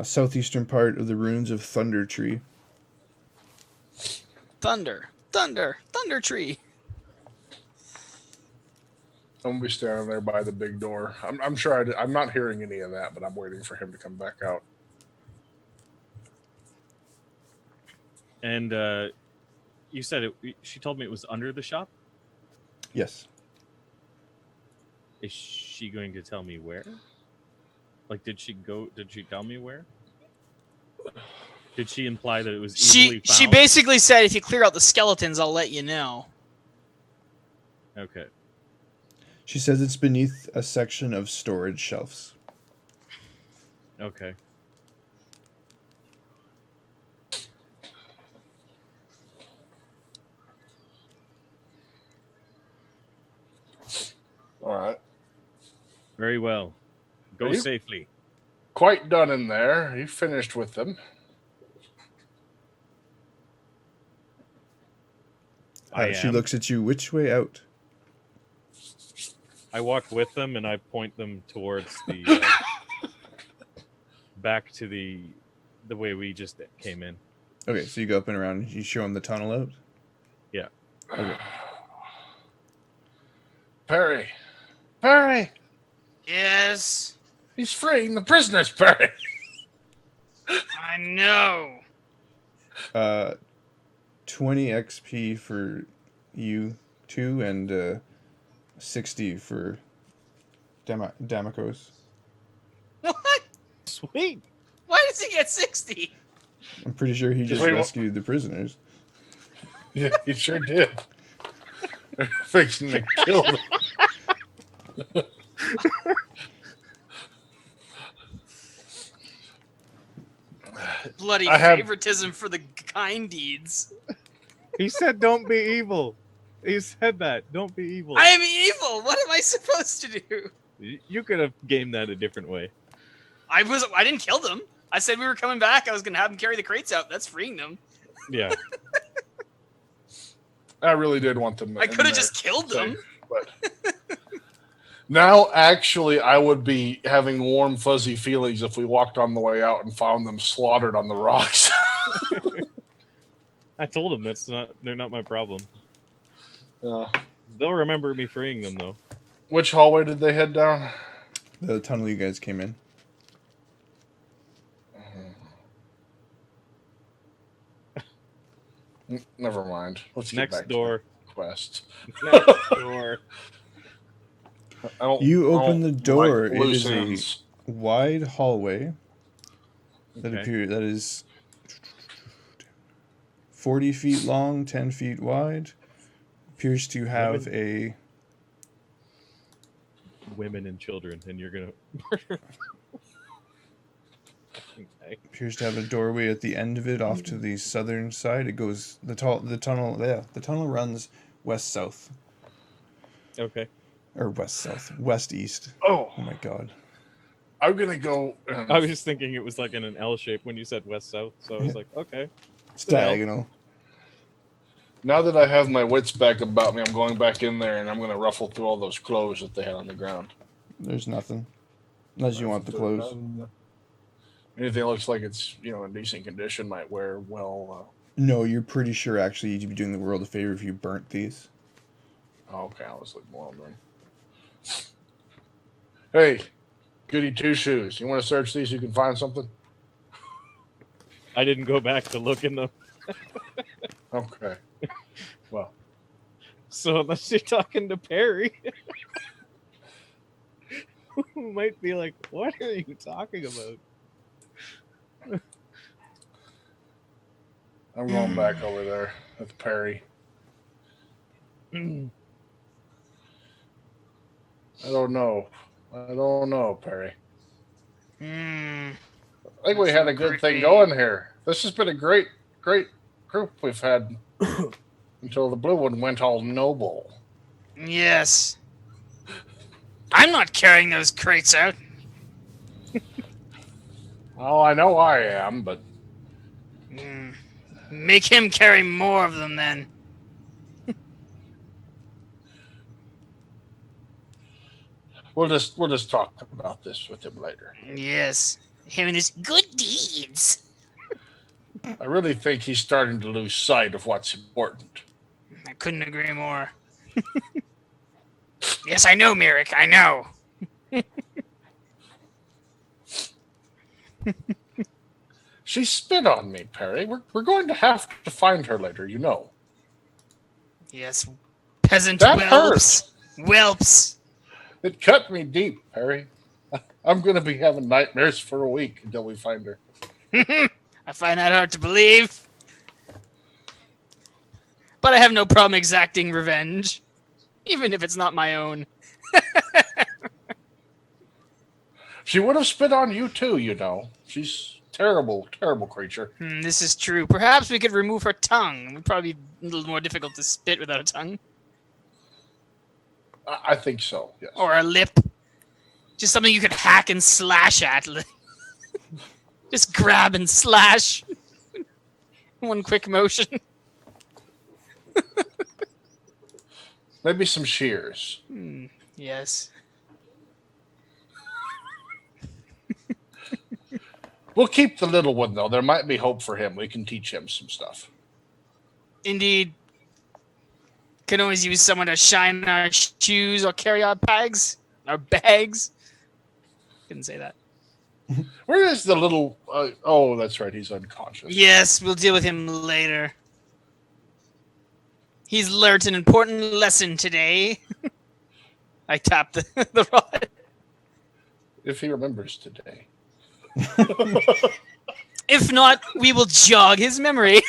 southeastern part of the ruins of Thunder Tree. Thunder tree. I'm gonna be standing there by the big door. I'm sure I'm not hearing any of that, but I'm waiting for him to come back out. And you said it. She told me it was under the shop. Yes. Is she going to tell me where? Like, did she tell me where? Did she imply that it was easily found? She basically said, if you clear out the skeletons, I'll let you know. Okay. She says it's beneath a section of storage shelves. Okay. All right. Very well. Go Are you safely. quite done in there? You finished with them? She am. looks at you. Which way out? I walk with them and I point them towards the back to the way we just came in. Okay, so you go up and around. You show him the tunnel out. Yeah. Okay. Parry. Parry. Yes, He's freeing the prisoners, Parry. I know. 20 XP for you two and 60 for Damikos. What? Sweet. Why does he get 60? I'm pretty sure he just Wait, rescued the prisoners. Yeah, he sure did. They're fixing to kill them. Bloody I have- favoritism for the kind deeds. He said, "Don't be evil." He said that. Don't be evil. I am evil. What am I supposed to do? You could have gamed that a different way. I didn't kill them. I said we were coming back. I was gonna have them carry the crates out. That's freeing them. Yeah. I really did want them. I in could have there, just killed them. but now, actually, I would be having warm, fuzzy feelings if we walked on the way out and found them slaughtered on the rocks. I told them they're not my problem. Uh, They'll remember me freeing them though. which hallway did they head down? The tunnel you guys came in. Never mind. Let's get Next back door. to the quest. Next door. You open the door. like It loose is ends. a wide hallway that Okay. that is 40 feet long, 10 feet wide. Appears to have Women and children, and you're gonna. Okay. appears to have a doorway at the end of it, off to the southern side. It goes the tunnel. Yeah, the tunnel runs west south Okay. or west south, west east. Oh, Oh my god. I'm gonna go. I was just thinking it was like in an L shape when you said west south, so I was like, okay. It's diagonal. Now that I have my wits back about me, I'm going back in there and I'm gonna ruffle through all those clothes that they had on the ground. There's nothing. Unless you want the clothes. Anything that looks like it's in decent condition might wear well. No, you're pretty sure actually you'd be doing the world a favor if you burnt these. Okay, I was looking more on them. Hey, goody two shoes. You want to search these? You can find something. I didn't go back to look in them. Okay. Well, So unless you're talking to Parry, who might be like, what are you talking about? I'm going back over there with Parry. I don't know, Parry. I think we had a good thing going here. This has been a great group we've had until the blue one went all noble. Yes. I'm not carrying those crates out. Oh, I know I am, but Make him carry more of them then. We'll just talk about this with him later. Yes. Him and his good deeds. I really think he's starting to lose sight of what's important. I couldn't agree more. Yes, I know, Merrick. I know. She spit on me, Parry. We're going to have to find her later, you know. Yes. Peasant That whelps. Whelps. It cut me deep, Parry. I'm going to be having nightmares for a week until we find her. I find that hard to believe. But I have no problem exacting revenge. Even if it's not my own. She would have spit on you too, you know. She's terrible, terrible creature. This is true. Perhaps we could remove her tongue. It would probably be a little more difficult to spit without a tongue. I think so, yes. Or a lip. Just something you could hack and slash at. Just grab and slash. One quick motion. Maybe some shears. Yes. We'll keep the little one, though. There might be hope for him. We can teach him some stuff. Indeed. Can always use someone to shine our shoes or carry our bags. Our bags. Couldn't say that. Where is the little... oh, that's right. He's unconscious. Yes, we'll deal with him later. He's learnt an important lesson today. I tapped the rod. If he remembers today. If not, we will jog his memory.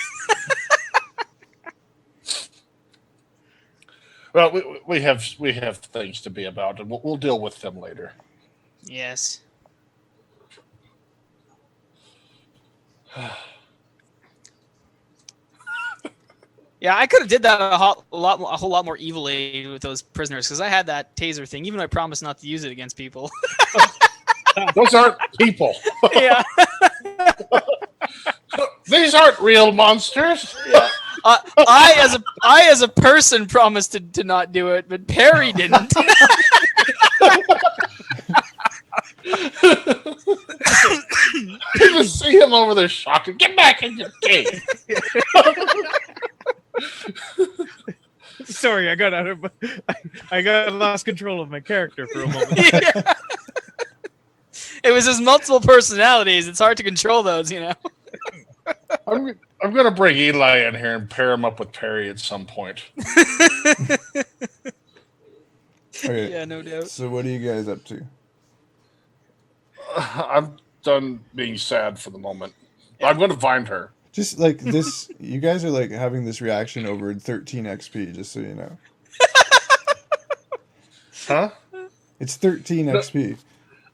Well, we have things to be about, and we'll deal with them later. Yes. Yeah, I could have did that a whole lot more evilly with those prisoners because I had that taser thing. Even though I promised not to use it against people. Those aren't people. Yeah. These aren't real monsters. Yeah. I as a person promised to not do it, but Parry didn't. You can see him over there shocking. Get back in your cave. Sorry, I got lost control of my character for a moment. Yeah. It was his multiple personalities. It's hard to control those, you know. I'm gonna bring Eli in here and pair him up with Parry at some point. Okay. Yeah, no doubt. So what are you guys up to? I'm done being sad for the moment. I'm gonna find her. Just like this, you guys are like having this reaction over 13 XP, just so you know. Huh? It's 13 XP.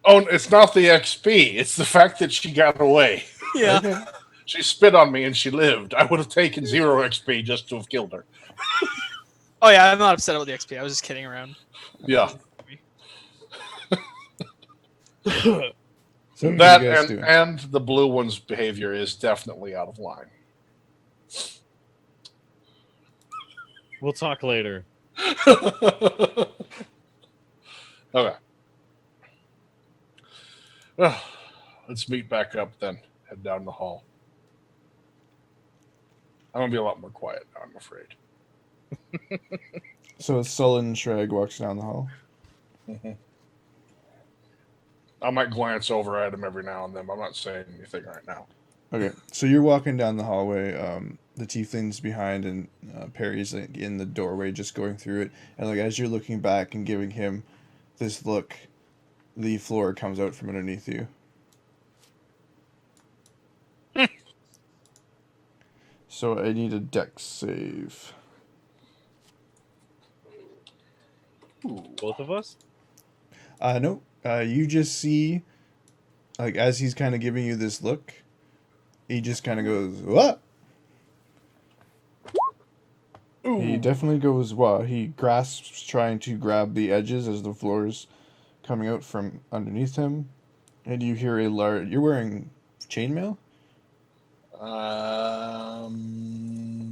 Oh, it's not the XP. It's the fact that she got away. Yeah. Okay. She spit on me and she lived. I would have taken 0 XP just to have killed her. Oh yeah, I'm not upset about the XP. I was just kidding around. Yeah. So what That are you guys doing? and the blue one's behavior is definitely out of line. We'll talk later. Okay. Well, let's meet back up then. Head down the hall. I'm gonna be a lot more quiet now, I'm afraid. So a sullen Sragg walks down the hall. Mm-hmm. I might glance over at him every now and then. I'm not saying anything right now. Okay, so you're walking down the hallway. The tiefling's behind, and Parry's like, in the doorway, just going through it. And like as you're looking back and giving him this look, the floor comes out from underneath you. So I need a dex save. Ooh. Both of us? No. You just see, like, as he's kind of giving you this look, he just kind of goes, "What?" He definitely goes, "What?" He grasps, trying to grab the edges as the floor's coming out from underneath him, and you hear a large. You're wearing chainmail.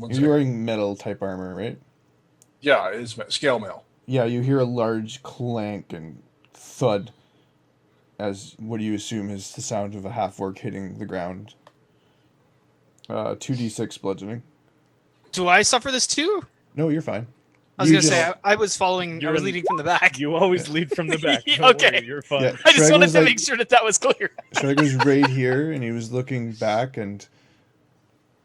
You're wearing metal type armor, right? Yeah, it's scale mail. Yeah, you hear a large clank and thud as what you assume is the sound of a half-orc hitting the ground. 2d6 bludgeoning. Do I suffer this too? No, you're fine. I was You going to say, just- I was following, I You're was in- leading from the back. You always lead from the back. Don't Okay. worry, you're fine. Yeah. I just Sragg wanted was to like- make sure that was clear. Sragg was right here, and he was looking back and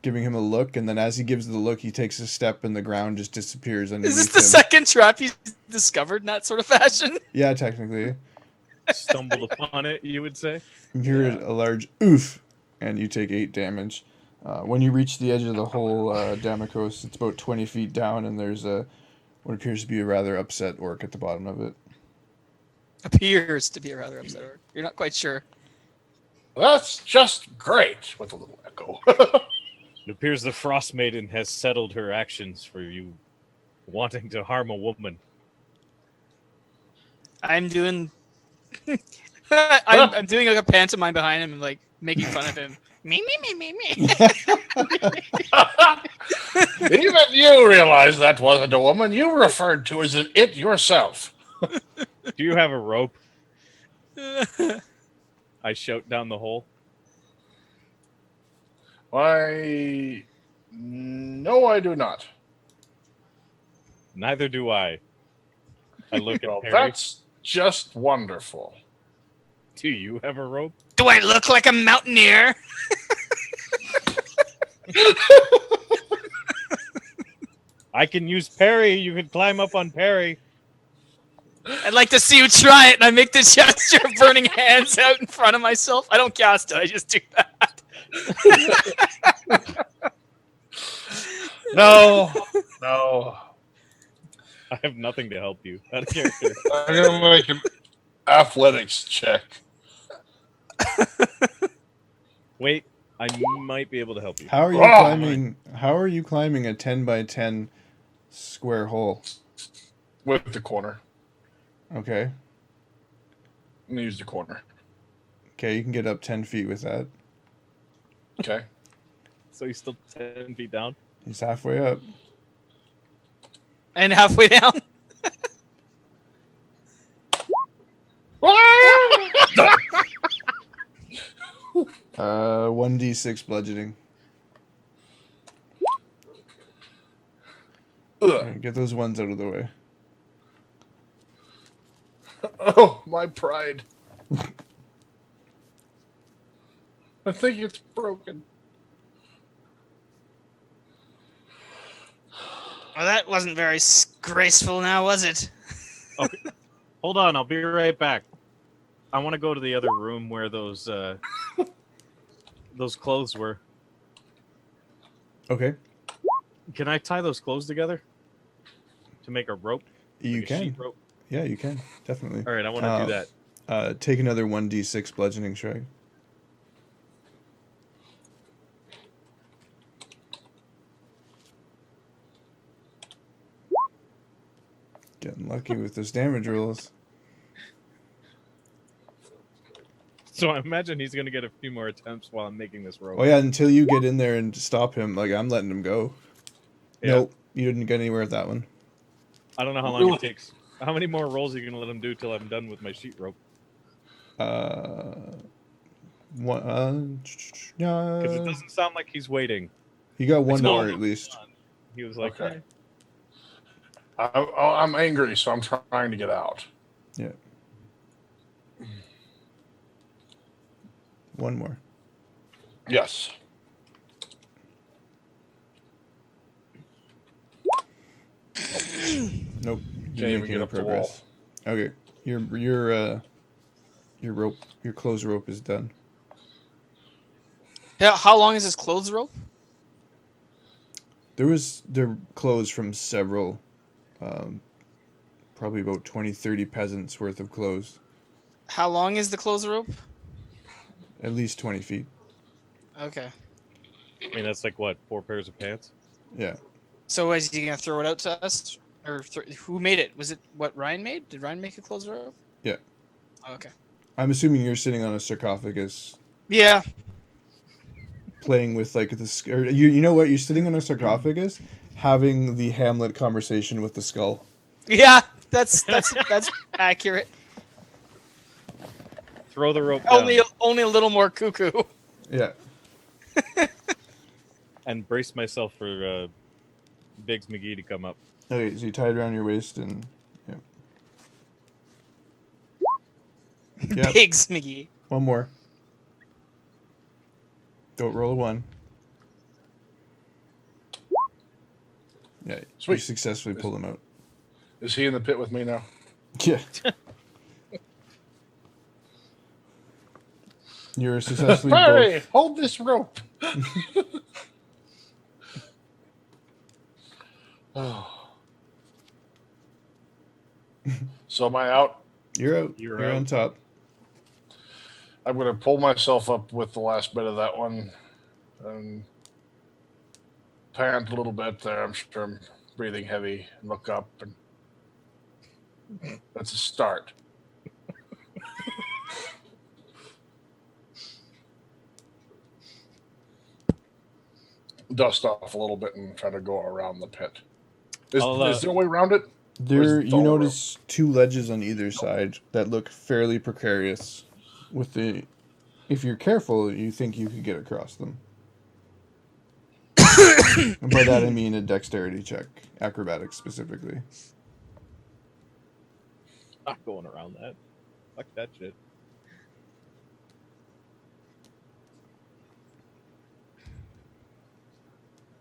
giving him a look, and then as he gives the look, he takes a step, and the ground just disappears underneath Is this the him. second trap he's discovered in that sort of fashion? Yeah, technically. Stumbled upon it, you would say. You hear a large oof, and you take 8 damage. When you reach the edge of the hole, Damokos, it's about 20 feet down, and there's what appears to be a rather upset orc at the bottom of it. Appears to be a rather upset orc. You're not quite sure. That's just great, with a little echo. It appears the Frost Maiden has settled her actions for you wanting to harm a woman. I'm doing... I'm doing like a pantomime behind him and like making fun of him. Me. Even you realize that wasn't a woman. You referred to as it yourself. Do you have a rope? I shout down the hole. Why? No, I do not. Neither do I. I look Well, at Parry. that's just wonderful. Do you have a rope? Do I look like a mountaineer? I can use Parry. You can climb up on Parry. I'd like to see you try it, and I make the gesture of burning hands out in front of myself. I don't cast it, I just do that. No. I have nothing to help you. Out of character. I'm gonna make an athletics check. Wait, I might be able to help you. How are you Oh, climbing? How are you climbing a 10 by 10 square hole? With the corner. Okay. I'm gonna use the corner. Okay, you can get up 10 feet with that. Okay. So he's still 10 feet down? He's halfway up. And halfway down. 1d6 bludgeoning. Ugh. Alright, get those ones out of the way. Oh, my pride. I think it's broken. Well, that wasn't very graceful now, was it? Hold on, I'll be right back. I want to go to the other room where those clothes were. Okay, Can I tie those clothes together to make a rope? you Like a sheet can. rope? Yeah, you can. Definitely. All right, I want to do that. Take another 1d6 bludgeoning, Sragg. Getting lucky with those damage rolls. So I imagine he's going to get a few more attempts while I'm making this rope. Oh yeah, until you get in there and stop him, like I'm letting him go. Yeah. Nope, you didn't get anywhere with that one. I don't know how long it takes. How many more rolls are you going to let him do till I'm done with my sheet rope? One. Because it doesn't sound like he's waiting. You got one No, more no, at least. He was like, Okay. "Eh." I'm angry, so I'm trying to get out. Yeah. One more. Yes. Nope. Can't You're even making get no up the wall. progress. Okay. Your rope, your clothes rope is done. Yeah, how long is his clothes rope? There clothes from several, probably about 20, 30 peasants worth of clothes. How long is the clothes rope? At least 20 feet. Okay. I mean, that's like, what, 4 pairs of pants? Yeah. So is he gonna throw it out to us, or who made it? Was it what Ryan made? Did Ryan make a clothes rope? Yeah. Okay. I'm assuming you're sitting on a sarcophagus Yeah. playing with like this. Or you know what? You're sitting on a sarcophagus having the Hamlet conversation with the skull. Yeah. That's accurate. throw the rope down Only a little more cuckoo. Yeah. and brace myself for Biggs McGee to come up. Okay, so you tie it around your waist and yeah. Yep. Pigs, McGee. One more. Don't roll a 1. Yeah, you Sweet. successfully pull him out. Is he in the pit with me now? Yeah. You're successfully Parry, both. hold this rope. Oh. So am I out? You're out. You're You're out. on top. I'm going to pull myself up with the last bit of that one and pant a little bit there. I'm sure I'm breathing heavy and look up, and that's a start. Dust off a little bit and try to go around the pit. Is there a way around it? There, Where's the you rope? notice 2 ledges on either side that look fairly precarious. If you're careful, you think you could get across them. And by that I mean a dexterity check, acrobatics specifically. Not going around that. Fuck that shit.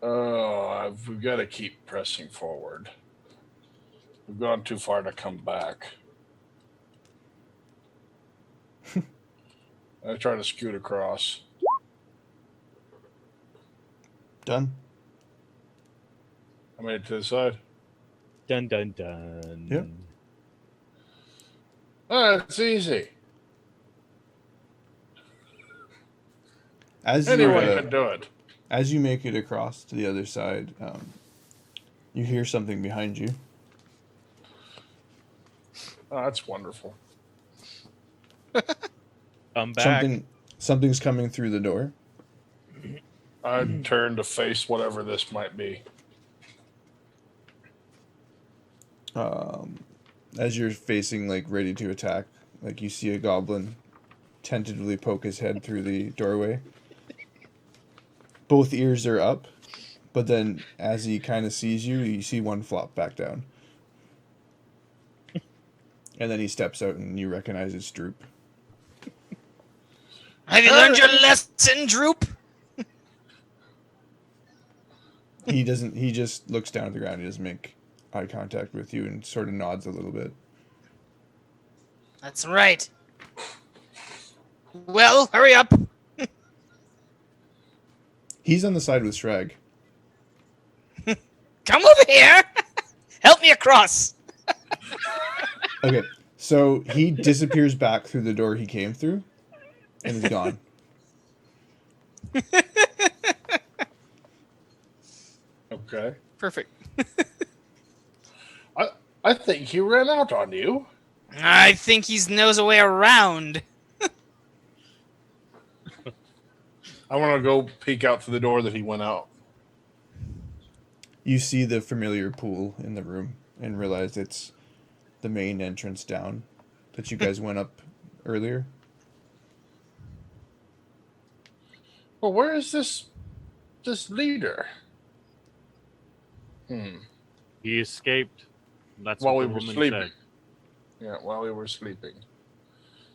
Oh, we've got to keep pressing forward. We've gone too far to come back. I try to scoot across. Done. I made it to the side. Dun dun dun. Yep. Oh, it's easy. As Anyone you can do it. as you make it across to the other side, you hear something behind you. Oh, that's wonderful. Come back. Something's coming through the door. I'd turn to face whatever this might be. As you're facing, like, ready to attack, like, you see a goblin tentatively poke his head through the doorway. Both ears are up, but then as he kind of sees you, you see one flop back down. And then he steps out and you recognize it's Droop. Have you learned your lesson, Droop? He just looks down at the ground. He doesn't make eye contact with you and sort of nods a little bit. That's right. Well, hurry up. He's on the side with Sragg. Come over here. Help me across. Okay, so he disappears back through the door he came through and is gone. Okay. Perfect. I think he ran out on you. I think he knows a way around. I want to go peek out through the door that he went out. You see the familiar pool in the room and realize it's the main entrance down that you guys went up earlier. Well, where is this leader? He escaped. That's While what we the were woman sleeping. said. Yeah, while we were sleeping.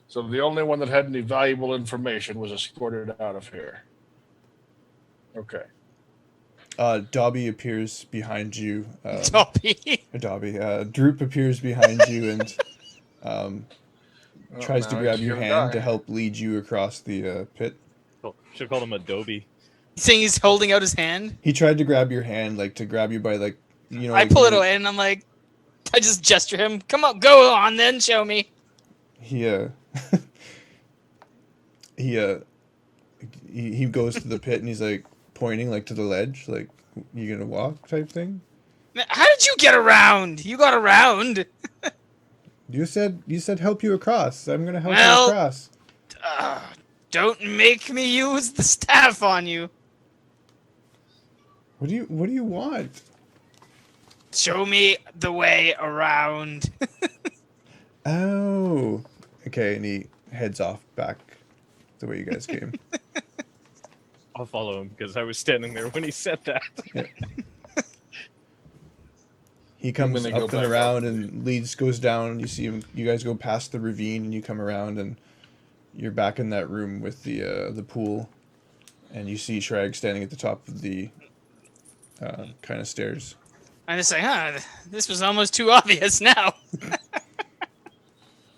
So the only one that had any valuable information was escorted out of here. Okay. Dobby appears behind you. Dobby. Dobby. Droop appears behind you and tries to now grab he's your gonna hand to die. help lead you across the pit. Oh, should have called him Adobe. Saying he's holding out his hand. He tried to grab your hand, like to grab you by like, you know. I like, pull it away and I'm like, I just gesture him. Come on, go on then, show me. He he goes to the pit and he's like pointing like to the ledge, like you gonna walk type thing. How did you get around? You got around. You said help you across. I'm gonna help Well- you across. Don't make me use the staff on you. What do you want? Show me the way around. Oh, okay. And heads off back the way you guys came. I'll follow him because I was standing there when he said that. He comes gonna go up and back around up. and goes down. You see him. You guys go past the ravine and you come around and you're back in that room with the pool, and you see Sragg standing at the top of the kind of stairs. I'm just like, this was almost too obvious now.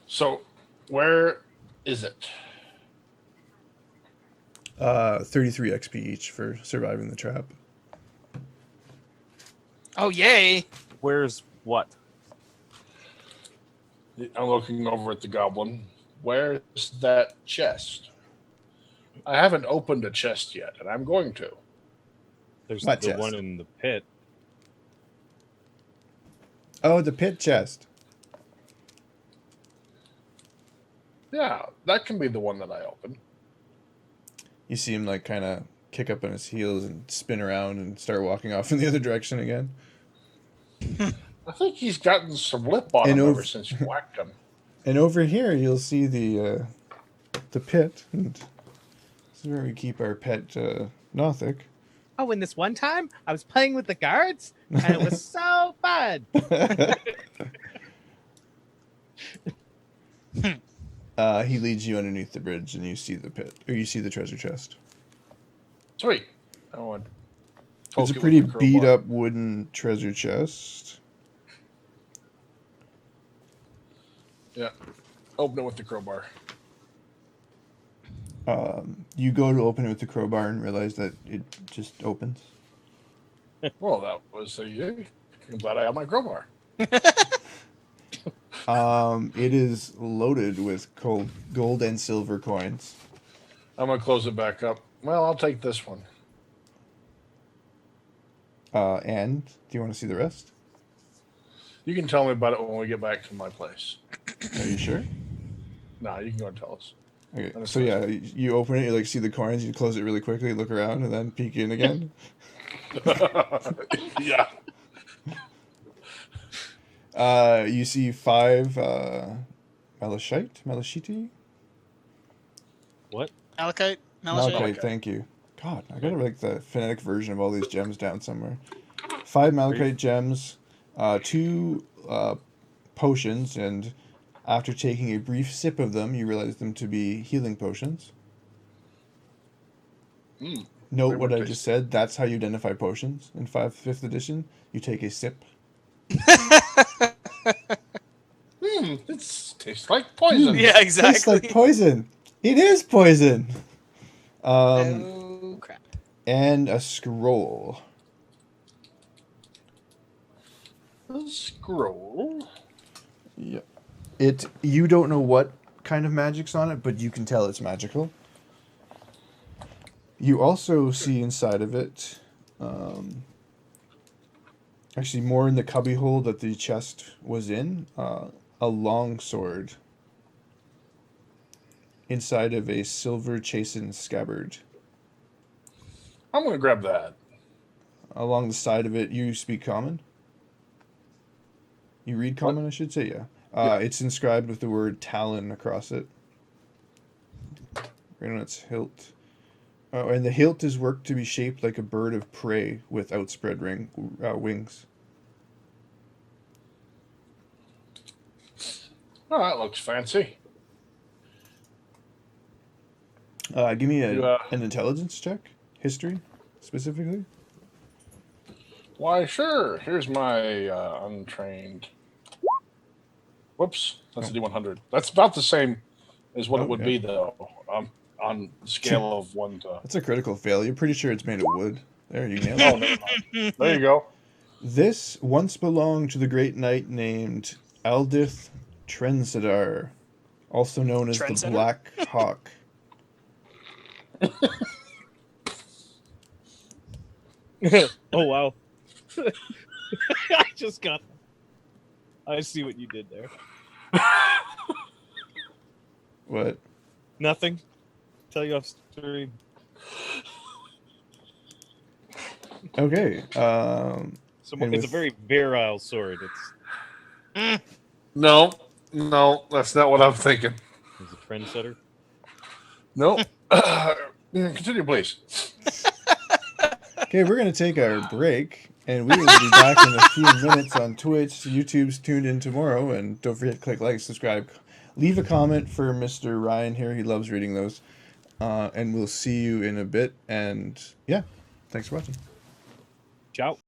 So, where is it? 33 XP each for surviving the trap. Oh, yay. Where's what? I'm looking over at the goblin. Where's that chest? I haven't opened a chest yet, and I'm going to. There's What the chest? one in the pit. Oh, the pit chest. Yeah, that can be the one that I opened. You see him like kind of kick up on his heels and spin around and start walking off in the other direction again. I think he's gotten some lip on And him over- ever since you whacked him. And over here, you'll see the pit. And this is where we keep our pet Nothic. Oh, and this one time I was playing with the guards and it was so fun. He leads you underneath the bridge, and you see the pit, or you see the treasure chest. Sweet. I want. It's a pretty beat up wooden treasure chest. Yeah. Open it with the crowbar. You go to open it with the crowbar and realize that it just opens. Well, that was I'm glad I have my crowbar. It is loaded with gold and silver coins. I'm gonna close it back up. Well, I'll take this one. And do you want to see the rest? You can tell me about it when we get back to my place. Are you sure? Nah, you can go and tell us. Okay. So yeah, you open it, you like see the coins, you close it really quickly, look around, and then peek in again. Yeah. You see 5 malachite? What? Malachite? Malachite, thank you. God, I gotta write the phonetic version of all these gems down somewhere. 5 malachite gems, 2 potions, and after taking a brief sip of them, you realize them to be healing potions. Mm. Note They what were I just said. That's how you identify potions in 5th edition. You take a sip. It tastes like poison. Yeah, exactly. Tastes like poison. It is poison. Oh, crap. And a scroll. A scroll. Yep. You don't know what kind of magic's on it, but you can tell it's magical. You also see inside of it, actually more in the cubbyhole that the chest was in, a long sword inside of a silver chastened scabbard. I'm gonna grab that. Along the side of it, you speak common? You read common, I should say, yeah. It's inscribed with the word Talon across it. Right on its hilt. Oh, and the hilt is worked to be shaped like a bird of prey with outspread wings. Oh, that looks fancy. Give me You, an intelligence check. History, specifically. Why, sure. Here's my untrained. Whoops, that's a D100. That's about the same as what it would be, though. On the scale of 1 to. That's a critical fail. You're pretty sure it's made of wood. There, you nailed Oh, it. never mind. There you go. This once belonged to the great knight named Aldith Trensidar, also known as the Trendsetter? Black Hawk. Oh wow! I just got. I see what you did there. What? Nothing. Tell you off stream. Okay. So And it's a with- very virile sword. It's No, that's not what I'm thinking. It's a Trendsetter. No. Continue, please. Okay, we're going to take our break, and we will be back in a few minutes on Twitch. YouTube's tuned in tomorrow, and don't forget to click like, subscribe, leave a comment for Mr. Ryan here. He loves reading those. And we'll see you in a bit. And yeah, thanks for watching. Ciao.